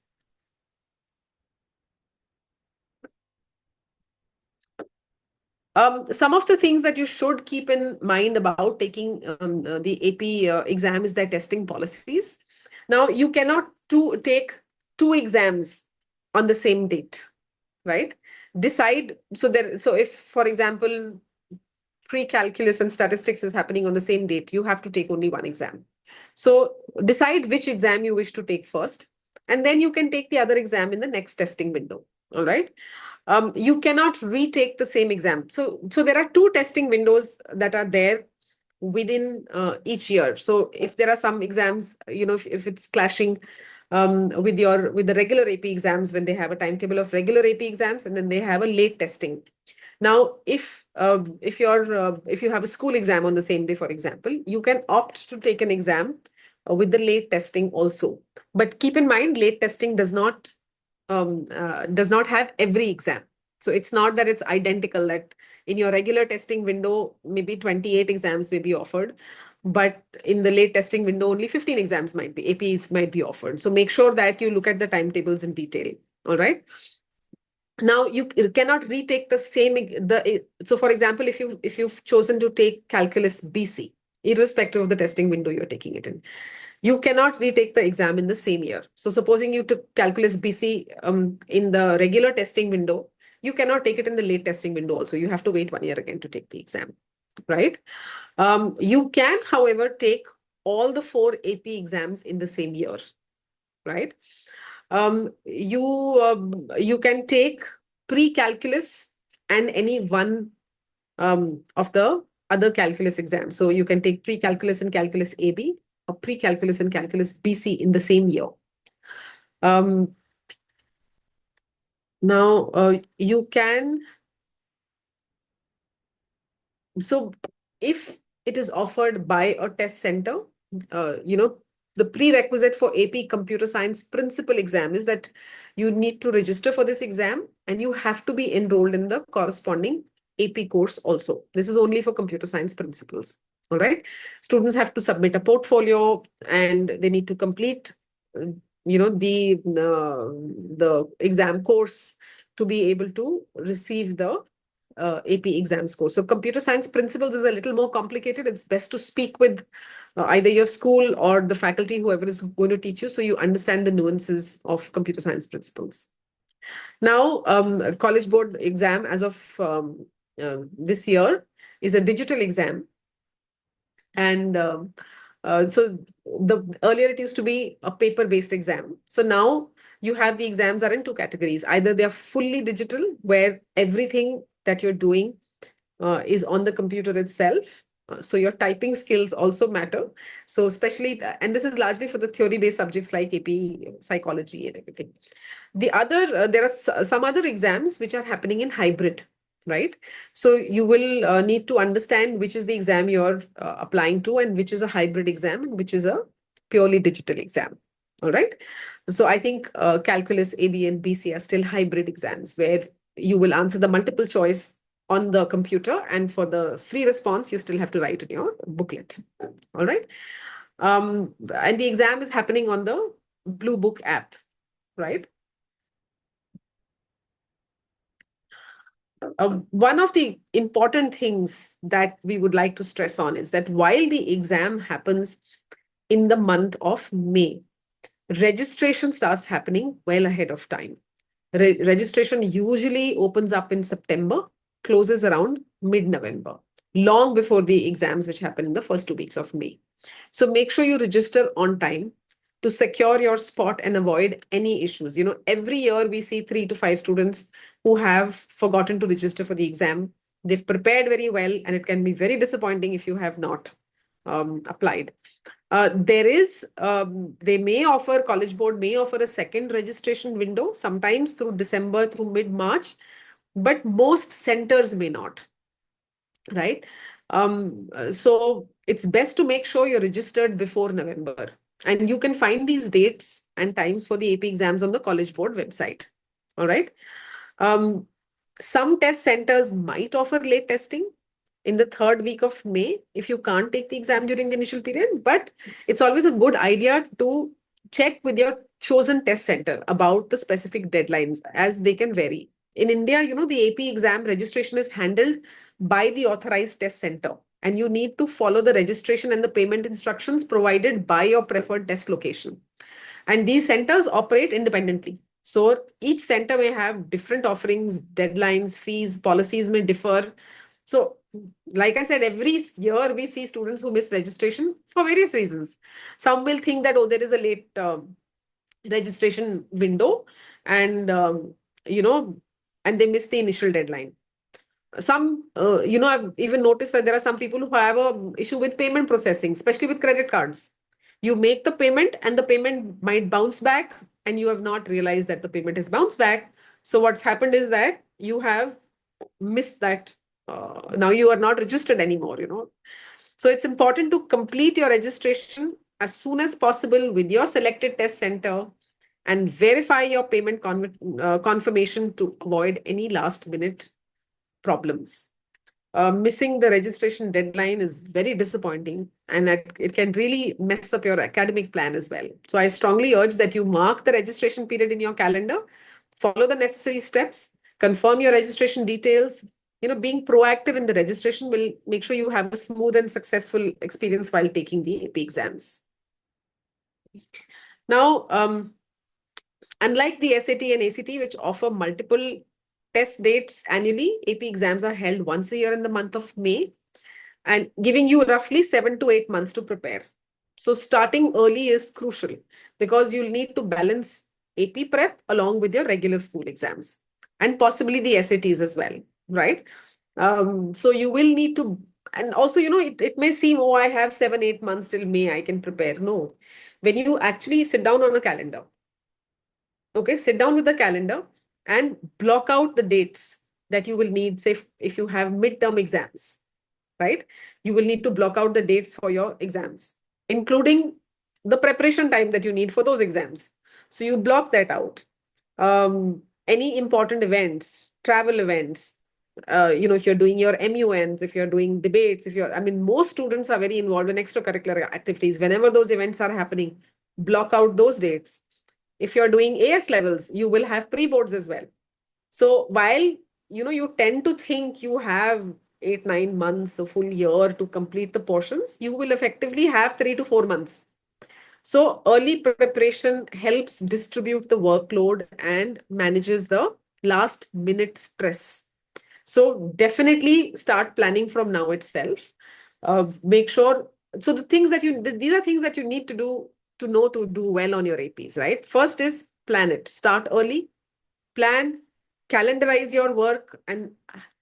Some of the things that you should keep in mind about taking the AP exam is their testing policies. Now, you cannot take two exams on the same date, right? Decide. So if, for example, pre-calculus and statistics is happening on the same date, you have to take only one exam. So decide which exam you wish to take first, and then you can take the other exam in the next testing window. All right. You cannot retake the same exam. So there are two testing windows that are there within each year. So if there are some exams, if it's clashing with the regular AP exams, when they have a timetable of regular AP exams and then they have a late testing. Now, if you have a school exam on the same day, for example, you can opt to take an exam with the late testing also. But keep in mind, late testing does not have every exam. So it's not that it's identical, that in your regular testing window, maybe 28 exams may be offered, but in the late testing window, only 15 exams might be, APs might be offered. So make sure that you look at the timetables in detail. All right. Now you cannot retake the same so for example, if you've chosen to take calculus BC, irrespective of the testing window you're taking it in, you cannot retake the exam in the same year. So supposing you took calculus BC in the regular testing window, you cannot take it in the late testing window also. You have to wait 1 year again to take the exam, right? You can, however, take all the 4 AP exams in the same year, right? You can take pre-calculus and any one of the other calculus exams. So you can take pre-calculus and calculus AB or pre-calculus and calculus BC in the same year. Um, Now, you can, so if it is offered by a test center, the prerequisite for AP Computer Science Principal exam is that you need to register for this exam and you have to be enrolled in the corresponding AP course also. This is only for computer science principals. All right. Students have to submit a portfolio and they need to complete, the exam course to be able to receive the AP exam score. So computer science principles is a little more complicated. It's best to speak with either your school or the faculty, whoever is going to teach you, so you understand the nuances of computer science principles. Now, College Board exam as of this year is a digital exam. And so the earlier it used to be a paper-based exam. So now you have the exams are in two categories. Either they are fully digital, where everything that you're doing is on the computer itself. So your typing skills also matter. So especially, and this is largely for the theory-based subjects like AP, psychology and everything. There are some other exams which are happening in hybrid, right? So you will need to understand which is the exam you're applying to and which is a hybrid exam and which is a purely digital exam. All right. So I think calculus, AB and BC are still hybrid exams where you will answer the multiple choice on the computer, and for the free response, you still have to write in your booklet. All right. And the exam is happening on the Blue Book app, right? One of the important things that we would like to stress on is that while the exam happens in the month of May, registration starts happening well ahead of time. Registration usually opens up in September, closes around mid-November, long before the exams which happen in the first 2 weeks of May. So make sure you register on time to secure your spot and avoid any issues. Every year we see 3 to 5 students who have forgotten to register for the exam. They've prepared very well, and it can be very disappointing if you have not applied. College Board may offer a second registration window, sometimes through December through mid-March, but most centers may not, right? So it's best to make sure you're registered before November. And you can find these dates and times for the AP exams on the College Board website. All right. Um, some test centers might offer late testing in the third week of May if you can't take the exam during the initial period. But it's always a good idea to check with your chosen test center about the specific deadlines, as they can vary. In India, the AP exam registration is handled by the authorized test center, and you need to follow the registration and the payment instructions provided by your preferred test location. And these centers operate independently. So each center may have different offerings, deadlines, fees, policies may differ. So, like I said, every year we see students who miss registration for various reasons. Some will think that, oh, there is a late registration window, and you know and they miss the initial deadline. Some I've even noticed that there are some people who have a issue with payment processing, especially with credit cards. You make the payment and the payment might bounce back, and you have not realized that the payment has bounced back. So what's happened is that you have missed that. Now you are not registered anymore. So it's important to complete your registration as soon as possible with your selected test center, and verify your payment confirmation to avoid any last minute problems. Missing the registration deadline is very disappointing, and it can really mess up your academic plan as well. So I strongly urge that you mark the registration period in your calendar, follow the necessary steps, confirm your registration details. Being proactive in the registration will make sure you have a smooth and successful experience while taking the AP exams. Now, unlike the SAT and ACT, which offer multiple test dates annually, AP exams are held once a year in the month of May, and giving you roughly 7 to 8 months to prepare. So starting early is crucial, because you'll need to balance AP prep along with your regular school exams, and possibly the SATs as well, right? So you will need to, and also, it may seem, oh, I have 7, 8 months till May, I can prepare. No, when you actually sit down on a calendar, okay, sit down with the calendar and block out the dates that you will need. Say if you have midterm exams, right? You will need to block out the dates for your exams, including the preparation time that you need for those exams. So you block that out. Any important events, travel events, if you're doing your MUNs, if you're doing debates, most students are very involved in extracurricular activities. Whenever those events are happening, block out those dates. If you're doing AS levels, you will have pre-boards as well. So while you tend to think you have 8, 9 months, a full year to complete the portions, you will effectively have 3 to 4 months. So early preparation helps distribute the workload and manages the last minute stress. So definitely start planning from now itself. Make sure. So these are things that you need to do to know to do well on your APs, right? First is plan it. Start early, plan, calendarize your work, and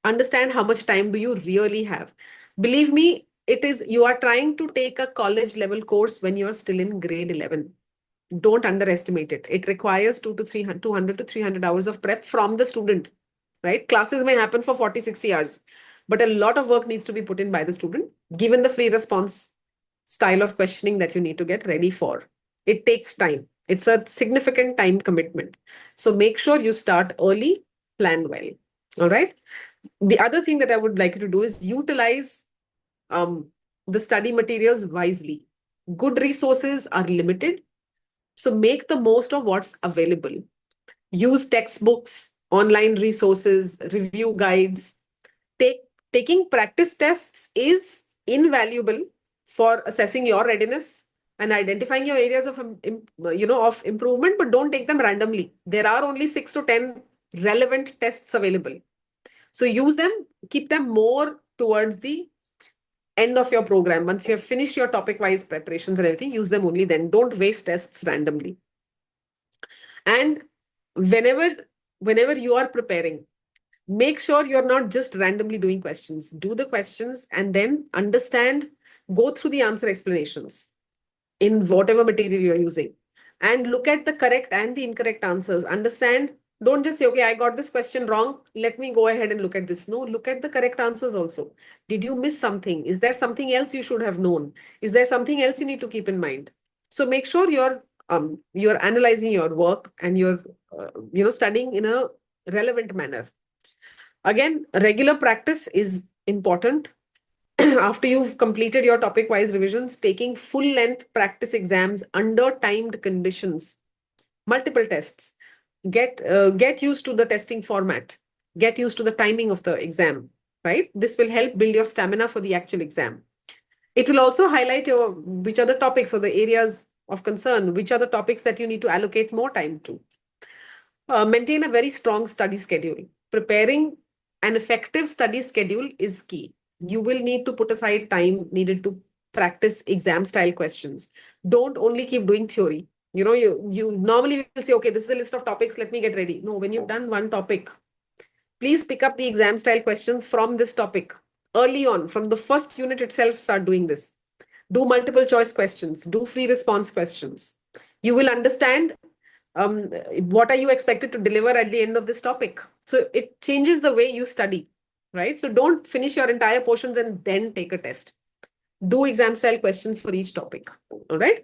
understand how much time do you really have. Believe me, you are trying to take a college level course when you're still in grade 11. Don't underestimate it. It requires 200 to 300 hours of prep from the student, right? Classes may happen for 40, 60 hours, but a lot of work needs to be put in by the student, given the free response style of questioning that you need to get ready for. It takes time. It's a significant time commitment. So make sure you start early, plan well. All right. The other thing that I would like you to do is utilize um, the study materials wisely. Good resources are limited, so make the most of what's available. Use textbooks, online resources, review guides. Taking practice tests is invaluable for assessing your readiness and identifying your areas of of improvement, but don't take them randomly. There are only 6 to 10 relevant tests available. So use them, keep them more towards the end of your program. Once you have finished your topic wise preparations and everything, use them only then. Don't waste tests randomly. And whenever whenever you are preparing, make sure you're not just randomly doing questions. Do the questions and then understand, go through the answer explanations in whatever material you're using, and look at the correct and the incorrect answers. Understand, don't just say, okay, I got this question wrong, let me go ahead and look at this. No, look at the correct answers also. Did you miss something? Is there something else you should have known? Is there something else you need to keep in mind? So make sure you're analyzing your work, and you're studying in a relevant manner. Again, regular practice is important. After you've completed your topic wise revisions, taking full length practice exams under timed conditions, multiple tests, get used to the testing format, get used to the timing of the exam, right? This will help build your stamina for the actual exam. It will also highlight your which are the topics or the areas of concern, which are the topics that you need to allocate more time to. Maintain a very strong study schedule. Preparing an effective study schedule is key. You will need to put aside time needed to practice exam style questions. Don't only keep doing theory. You normally will say, okay, this is a list of topics, let me get ready. No, when you've done one topic, please pick up the exam style questions from this topic early on. From the first unit itself, start doing this. Do multiple choice questions, do free response questions. You will understand um, what are you expected to deliver at the end of this topic. So it changes the way you study, right? So don't finish your entire portions and then take a test. Do exam style questions for each topic, all right?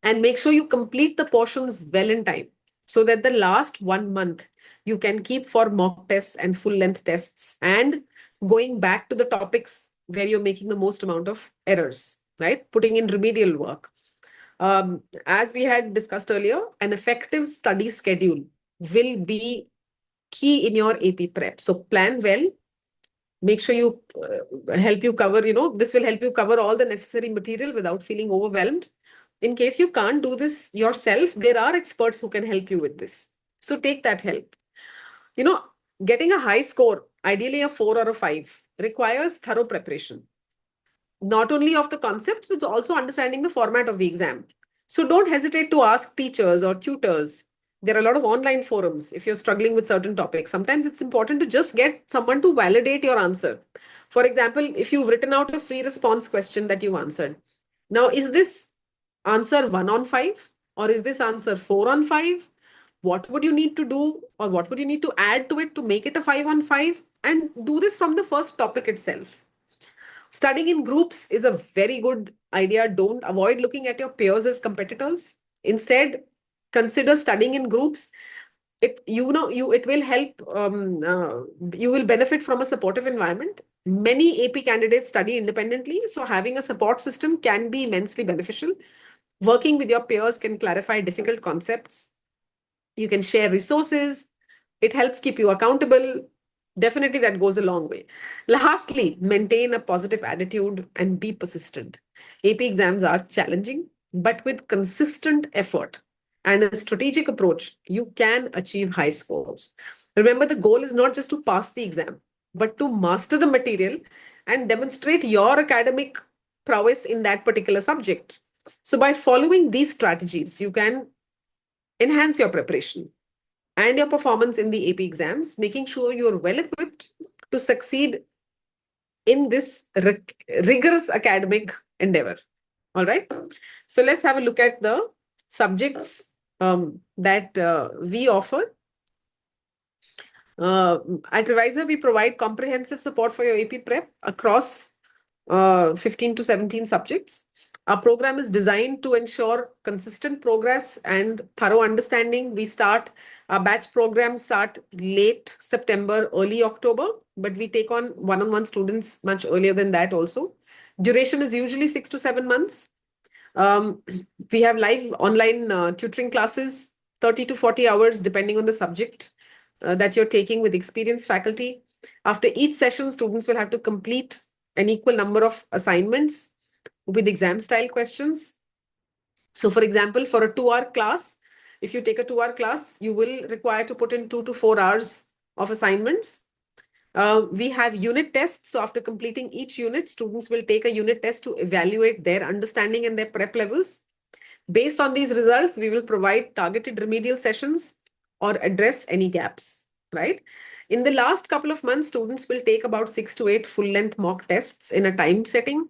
And make sure you complete the portions well in time so that the last 1 month you can keep for mock tests and full length tests and going back to the topics where you're making the most amount of errors, right? Putting in remedial work. As we had discussed earlier, an effective study schedule will be key in your AP prep. So plan well, make sure you help you cover, this will help you cover all the necessary material without feeling overwhelmed. In case you can't do this yourself, there are experts who can help you with this. So take that help. You know, Getting a high score, ideally a 4 or a 5, requires thorough preparation, not only of the concepts, but also understanding the format of the exam. So don't hesitate to ask teachers or tutors. There are a lot of online forums if you're struggling with certain topics. Sometimes it's important to just get someone to validate your answer. For example, if you've written out a free response question that you answered, now is this answer 1 on 5 or is this answer 4 on 5? What would you need to do or what would you need to add to it to make it a 5 on 5? And do this from the first topic itself. Studying in groups is a very good idea. Don't avoid looking at your peers as competitors. Instead, consider studying in groups. It will help. You will benefit from a supportive environment. Many AP candidates study independently, so having a support system can be immensely beneficial. Working with your peers can clarify difficult concepts. You can share resources. It helps keep you accountable. Definitely, that goes a long way. Lastly, maintain a positive attitude and be persistent. AP exams are challenging, but with consistent effort and a strategic approach, you can achieve high scores. Remember, the goal is not just to pass the exam, but to master the material and demonstrate your academic prowess in that particular subject. So, by following these strategies, you can enhance your preparation and your performance in the AP exams, making sure you're well equipped to succeed in this rigorous academic endeavor. All right. So let's have a look at the subjects that we offer. At Revisor, we provide comprehensive support for your AP prep across 15 to 17 subjects. Our program is designed to ensure consistent progress and thorough understanding. Our batch programs start late September, early October, but we take on one-on-one students much earlier than that also. Duration is usually 6 to 7 months. Um, we have live online tutoring classes, 30 to 40 hours, depending on the subject that you're taking with experienced faculty. After each session, students will have to complete an equal number of assignments with exam style questions. So, for example, for a 2 hour class, if you take a 2 hour class, you will require to put in 2 to 4 hours of assignments. We have unit tests. So, after completing each unit, students will take a unit test to evaluate their understanding and their prep levels. Based on these results, we will provide targeted remedial sessions or address any gaps, right? In the last couple of months, students will take about 6 to 8 full-length mock tests in a timed setting.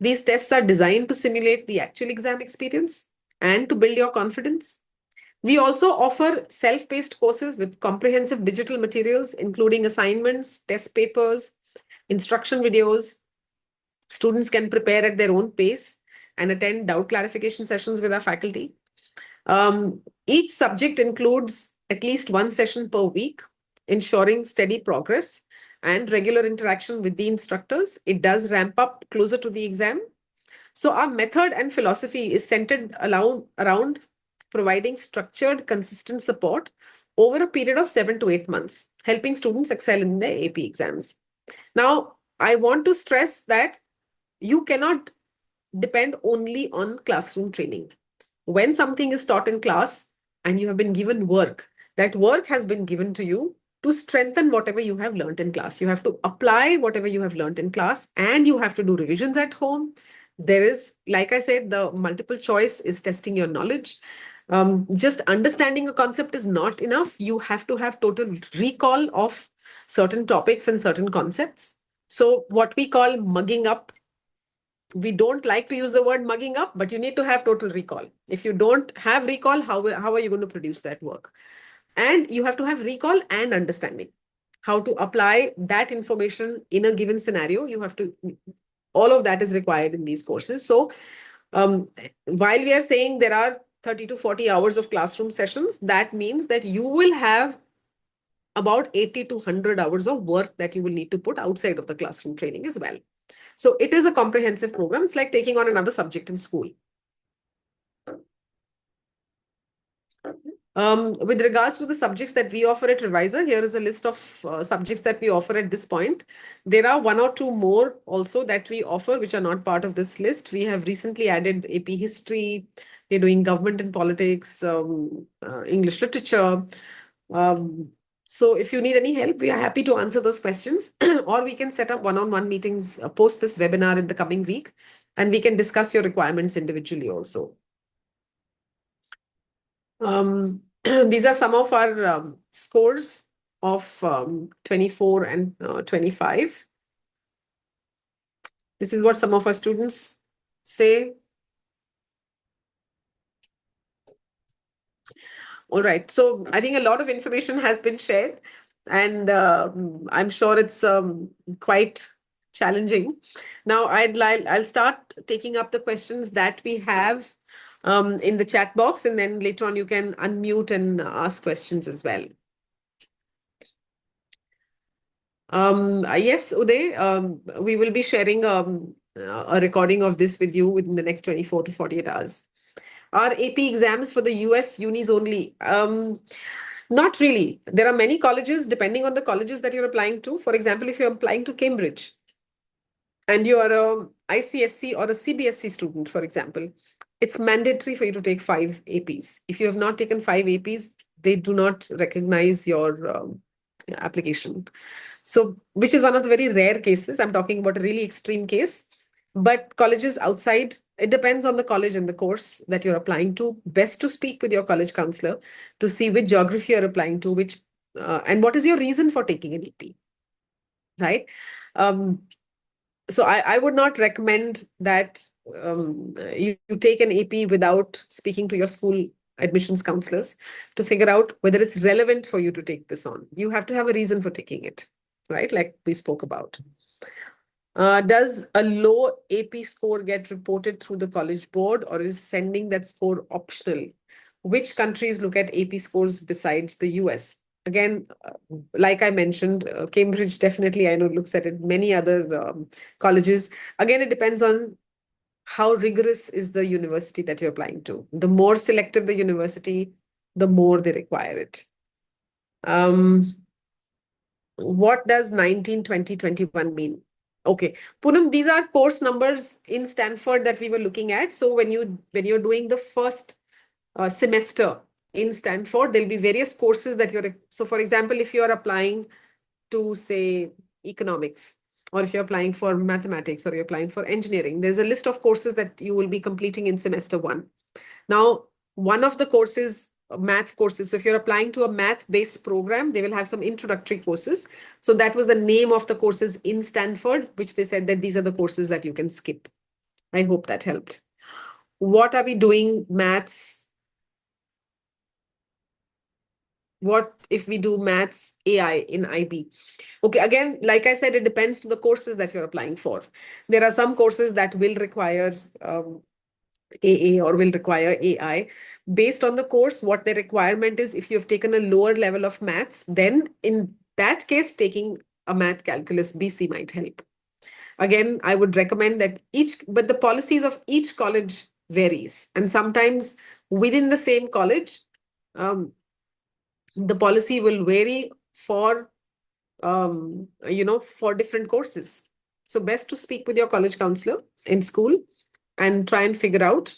These tests are designed to simulate the actual exam experience and to build your confidence. We also offer self-paced courses with comprehensive digital materials, including assignments, test papers, instruction videos. Students can prepare at their own pace and attend doubt clarification sessions with our faculty. Each subject includes at least one session per week, ensuring steady progress and regular interaction with the instructors. It does ramp up closer to the exam. So our method and philosophy is centered around providing structured, consistent support over a period of 7 to 8 months, helping students excel in their AP exams. Now, I want to stress that you cannot depend only on classroom training. When something is taught in class and you have been given work, that work has been given to you to strengthen whatever you have learned in class. You have to apply whatever you have learned in class, and you have to do revisions at home. There is, like I said, the multiple choice is testing your knowledge. Just understanding a concept is not enough. You have to have total recall of certain topics and certain concepts. So, what we call mugging up, we don't like to use the word mugging up, but you need to have total recall. If you don't have recall, how are you going to produce that work? And you have to have recall and understanding how to apply that information in a given scenario. You have to, all of that is required in these courses. So um, while we are saying there are 30 to 40 hours of classroom sessions, that means that you will have about 80 to 100 hours of work that you will need to put outside of the classroom training as well. So it is a comprehensive program. It's like taking on another subject in school. With regards to the subjects that we offer at Revisor, here is a list of subjects that we offer at this point. There are one or two more also that we offer, which are not part of this list. We have recently added AP History. We're doing Government and Politics, English Literature. Um, so if you need any help, we are happy to answer those questions, or we can set up one-on-one meetings post this webinar in the coming week, and we can discuss your requirements individually also. These are some of our scores of 24 and 25. This is what some of our students say. All right. So I think a lot of information has been shared, and I'm sure it's quite challenging. Now I'll start taking up the questions that we have in the chat box, and then later on you can unmute and ask questions as well. Yes, Uday, we will be sharing a recording of this with you within the next 24 to 48 hours. Are AP exams for the US unis only? Not really. There are many colleges, depending on the colleges that you're applying to. For example, if you're applying to Cambridge and you are a ICSC or a CBSC student, for example, it's mandatory for you to take 5 APs. If you have not taken 5 APs, they do not recognize your application. So, which is one of the very rare cases. I'm talking about a really extreme case. But colleges outside, it depends on the college and the course that you're applying to. Best to speak with your college counselor to see which geography you're applying to, which and what is your reason for taking an EP, right? So I would not recommend that you take an AP without speaking to your school admissions counselors to figure out whether it's relevant for you to take this on. You have to have a reason for taking it, right? Like we spoke about. Does a low AP score get reported through the college board, or is sending that score optional? Which countries look at AP scores besides the US? Again, like I mentioned, Cambridge definitely, I know, looks at it. Many other colleges. Again, it depends on how rigorous is the university that you're applying to. The more selective the university, the more they require it. What does 19, 20, 21 mean? Okay, Poonam, these are course numbers in Stanford that we were looking at. So when you're doing the first semester in Stanford, there'll be various courses that you're. So for example, if you're applying to say economics, or if you're applying for mathematics, or you're applying for engineering, there's a list of courses that you will be completing in semester one. Now, one of the courses, math courses, so if you're applying to a math-based program, they will have some introductory courses. So that was the name of the courses in Stanford, which they said that these are the courses that you can skip. I hope that helped. What are we doing maths? What if we do maths AI in IB? Okay, again, like I said, it depends to the courses that you're applying for. There are some courses that will require AA or will require AI. Based on the course, what the requirement is, if you've taken a lower level of maths, then in that case, taking a math calculus BC might help. Again, I would recommend that but the policies of each college varies. And sometimes within the same college, the policy will vary for for different courses. So best to speak with your college counselor in school and try and figure out,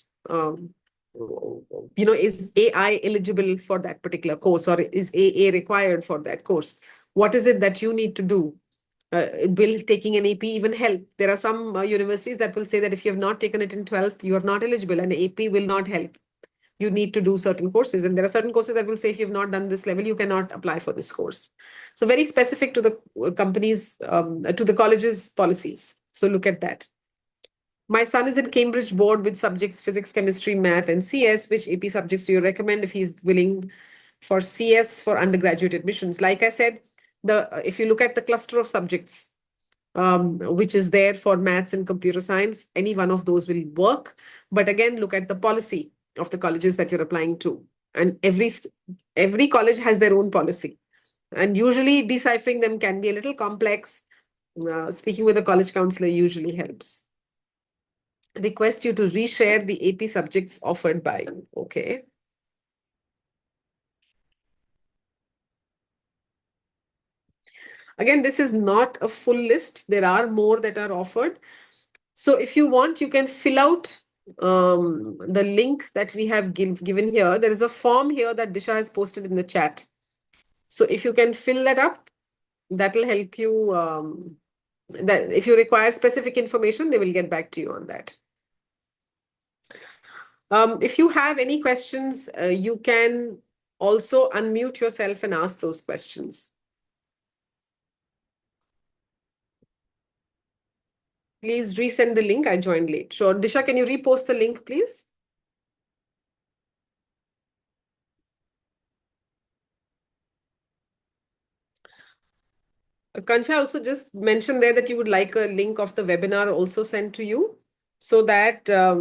is AI eligible for that particular course, or is AA required for that course? What is it that you need to do? Will taking an AP even help? There are some universities that will say that if you have not taken it in 12th, you are not eligible, and AP will not help. You need to do certain courses, and there are certain courses that will say if you've not done this level, you cannot apply for this course. So very specific to the companies, to the college's policies. So look at that. My son is in Cambridge board with subjects physics, chemistry, math, and CS. Which AP subjects do you recommend if he's willing for CS for undergraduate admissions? Like I said, if you look at the cluster of subjects, which is there for maths and computer science, any one of those will work. But again, look at the policy of the colleges that you're applying to. And every college has their own policy. And usually deciphering them can be a little complex. Speaking with a college counselor usually helps. Request you to reshare the AP subjects offered by you. Okay. Again, this is not a full list. There are more that are offered. So if you want, you can fill out the link that we have given here. There is a form here that Disha has posted in the chat. So if you can fill that up, that will help you. That if you require specific information, they will get back to you on that. If you have any questions, you can also unmute yourself and ask those questions. Please resend the link. I joined late. Sure. Disha, can you repost the link, please? Kansha also just mentioned there that you would like a link of the webinar also sent to you, so that uh,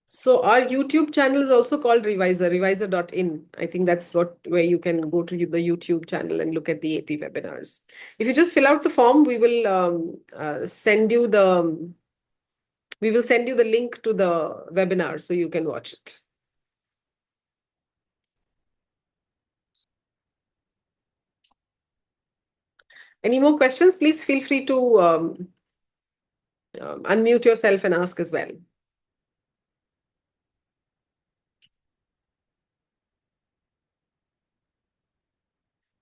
so our YouTube channel is also called reviser.in. I think that's where you can go to the YouTube channel and look at the AP webinars. If you just fill out the form, we will send you the link to the webinar so you can watch it. Any more questions? Please feel free to unmute yourself and ask as well.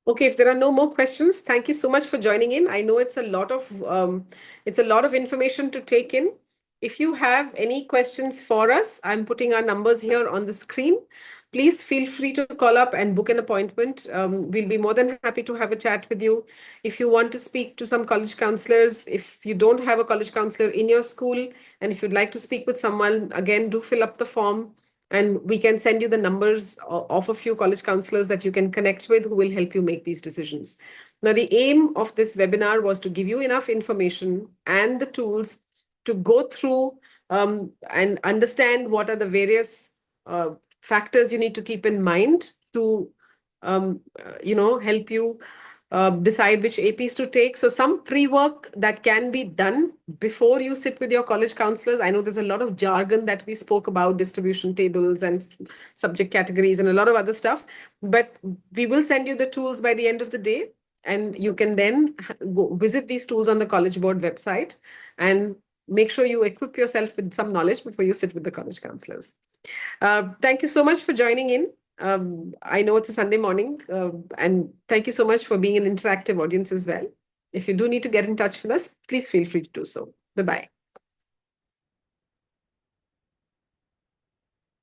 Okay, if there are no more questions, thank you so much for joining in. I know it's a lot of information to take in. If you have any questions for us, I'm putting our numbers here on the screen. Please feel free to call up and book an appointment. We'll be more than happy to have a chat with you. If you want to speak to some college counselors, if you don't have a college counselor in your school, and if you'd like to speak with someone, again, do fill up the form. And we can send you the numbers of a few college counselors that you can connect with who will help you make these decisions. Now, the aim of this webinar was to give you enough information and the tools to go through and understand what are the various factors you need to keep in mind to, help you decide which APs to take. So some pre-work that can be done before you sit with your college counselors. I know there's a lot of jargon that we spoke about, distribution tables and subject categories and a lot of other stuff, but we will send you the tools by the end of the day, and you can then go visit these tools on the College Board website and make sure you equip yourself with some knowledge before you sit with the college counselors. Thank you so much for joining in. I know it's a Sunday morning, and thank you so much for being an interactive audience as well. If you do need to get in touch with us, please feel free to do so. Bye-bye.